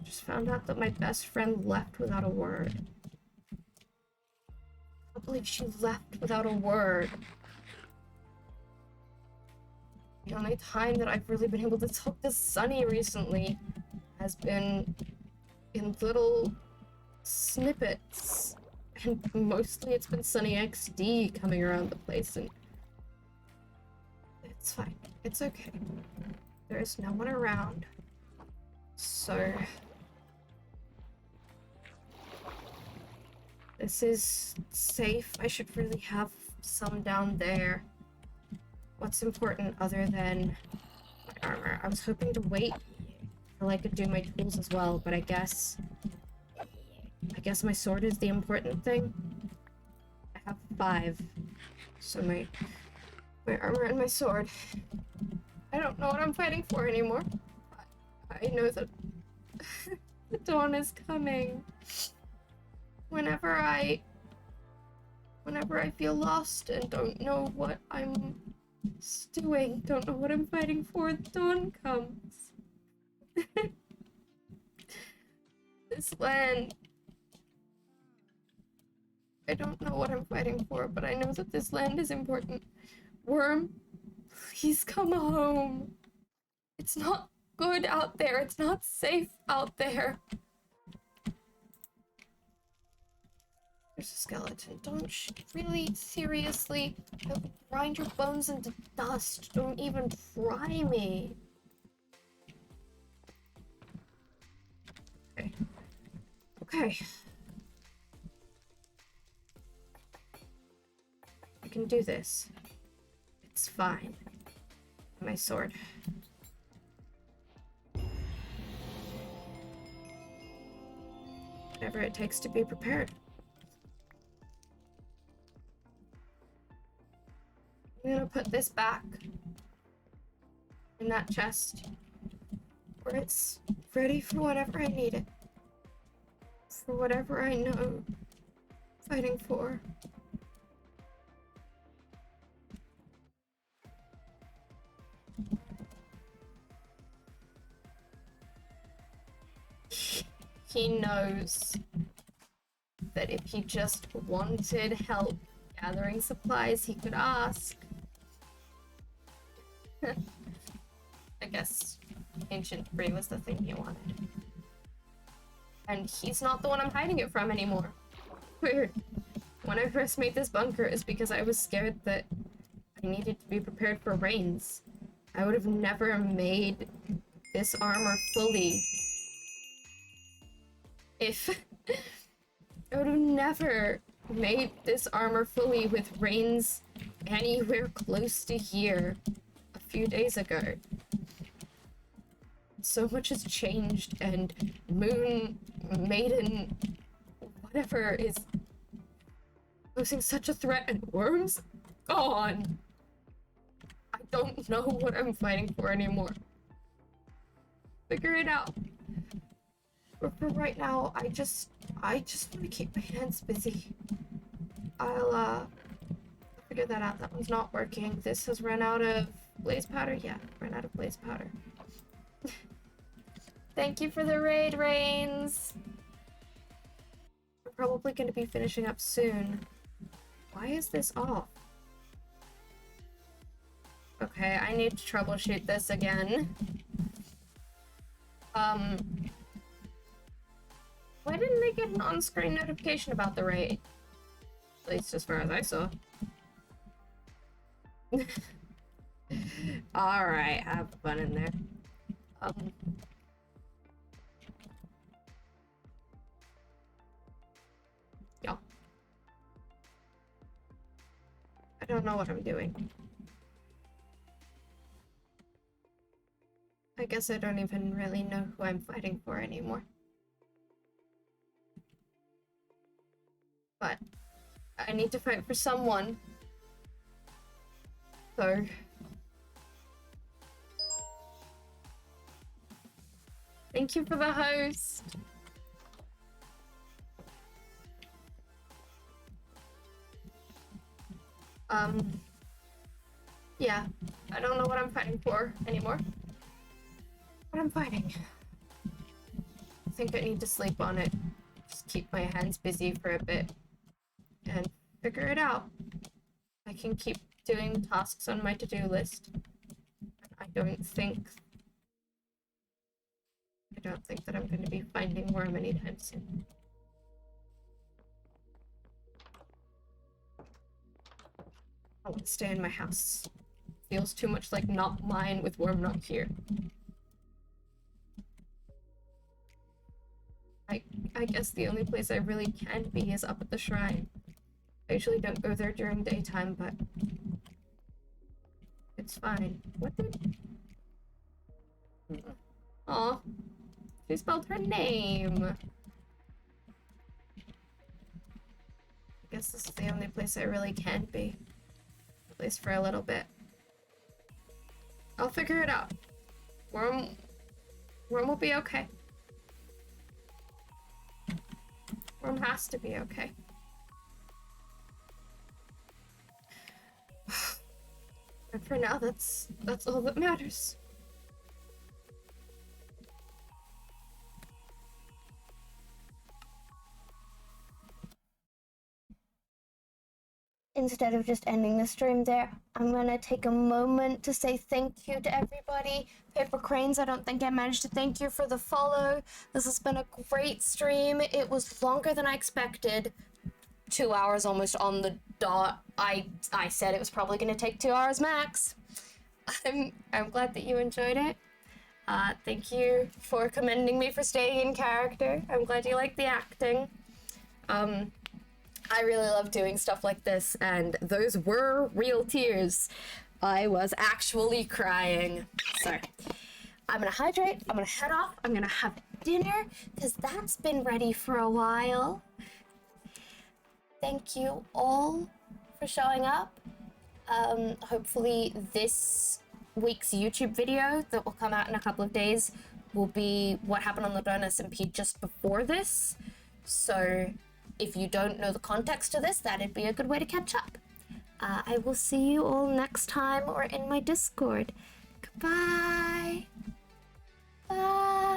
Just found out that my best friend left without a word. I can't believe she left without a word. The only time that I've really been able to talk to Sunny recently has been in little snippets. And mostly it's been Sunny XD coming around the place, and it's fine. It's okay. There is no one around. So this is safe. I should really have some down there. What's important other than my armor? I was hoping to wait till I could do my tools as well, but I guess my sword is the important thing. I have 5. So my armor and my sword. I don't know what I'm fighting for anymore. I know that The dawn is coming. Whenever I feel lost and don't know what I'm doing, don't know what I'm fighting for, the dawn comes. This land. I don't know what I'm fighting for, but I know that this land is important. Worm, please come home. It's not good out there. It's not safe out there. There's a skeleton. Don't really, seriously, don't grind your bones into dust. Don't even try me. Okay. Okay. I can do this. It's fine. My sword. Whatever it takes to be prepared. I'm gonna put this back in that chest where it's ready for whatever I need it. For whatever I know I'm fighting for. He knows that if he just wanted help gathering supplies, he could ask. I guess ancient debris was the thing he wanted. And he's not the one I'm hiding it from anymore. Weird. When I first made this bunker, it's because I was scared that I needed to be prepared for rains. I would have never made this armor fully if I would have never made this armor fully with rains anywhere close to here a few days ago. So much has changed, and Moon, Maiden, whatever is posing such a threat, and Worm's gone. I don't know what I'm fighting for anymore. Figure it out. But for right now, I just want to keep my hands busy. I'll figure that out. That one's not working. This has run out of blaze powder. Yeah, run out of blaze powder. Thank you for the raid, Rains. We're probably going to be finishing up soon. Why is this off? Okay, I need to troubleshoot this again. Why didn't I get an on-screen notification about the raid? At least as far as I saw. Alright, have fun in there. Yeah. I don't know what I'm doing. I guess I don't even really know who I'm fighting for anymore. But I need to fight for someone. So thank you for the host. Yeah, I don't know what I'm fighting for anymore. But I'm fighting. I think I need to sleep on it. Just keep my hands busy for a bit and figure it out. I can keep doing tasks on my to-do list. I don't think that I'm going to be finding Worm anytime soon. I want to stay in my house. Feels too much like not mine with Worm not here. I guess the only place I really can be is up at the shrine. I usually don't go there during daytime, but it's fine. What the? Aw, she spelled her name. I guess this is the only place I really can be. At least for a little bit. I'll figure it out. Worm will be okay. Mom has to be okay. And for now, that's all that matters. Instead of just ending the stream there, I'm gonna take a moment to say thank you to everybody. Paper Cranes, I don't think I managed to thank you for the follow. This has been a great stream. It was longer than I expected. 2 hours almost on the dot. I said it was probably gonna take 2 hours max. I'm glad that you enjoyed it. Thank you for commending me for staying in character. I'm glad you liked the acting. I really love doing stuff like this, and those were real tears. I was actually crying. So, I'm gonna hydrate, I'm gonna head off, I'm gonna have dinner, because that's been ready for a while. Thank you all for showing up. Hopefully this week's YouTube video that will come out in a couple of days will be what happened on the Don't SMP just before this. So if you don't know the context to this, that'd be a good way to catch up. I will see you all next time or in my Discord. Goodbye. Bye.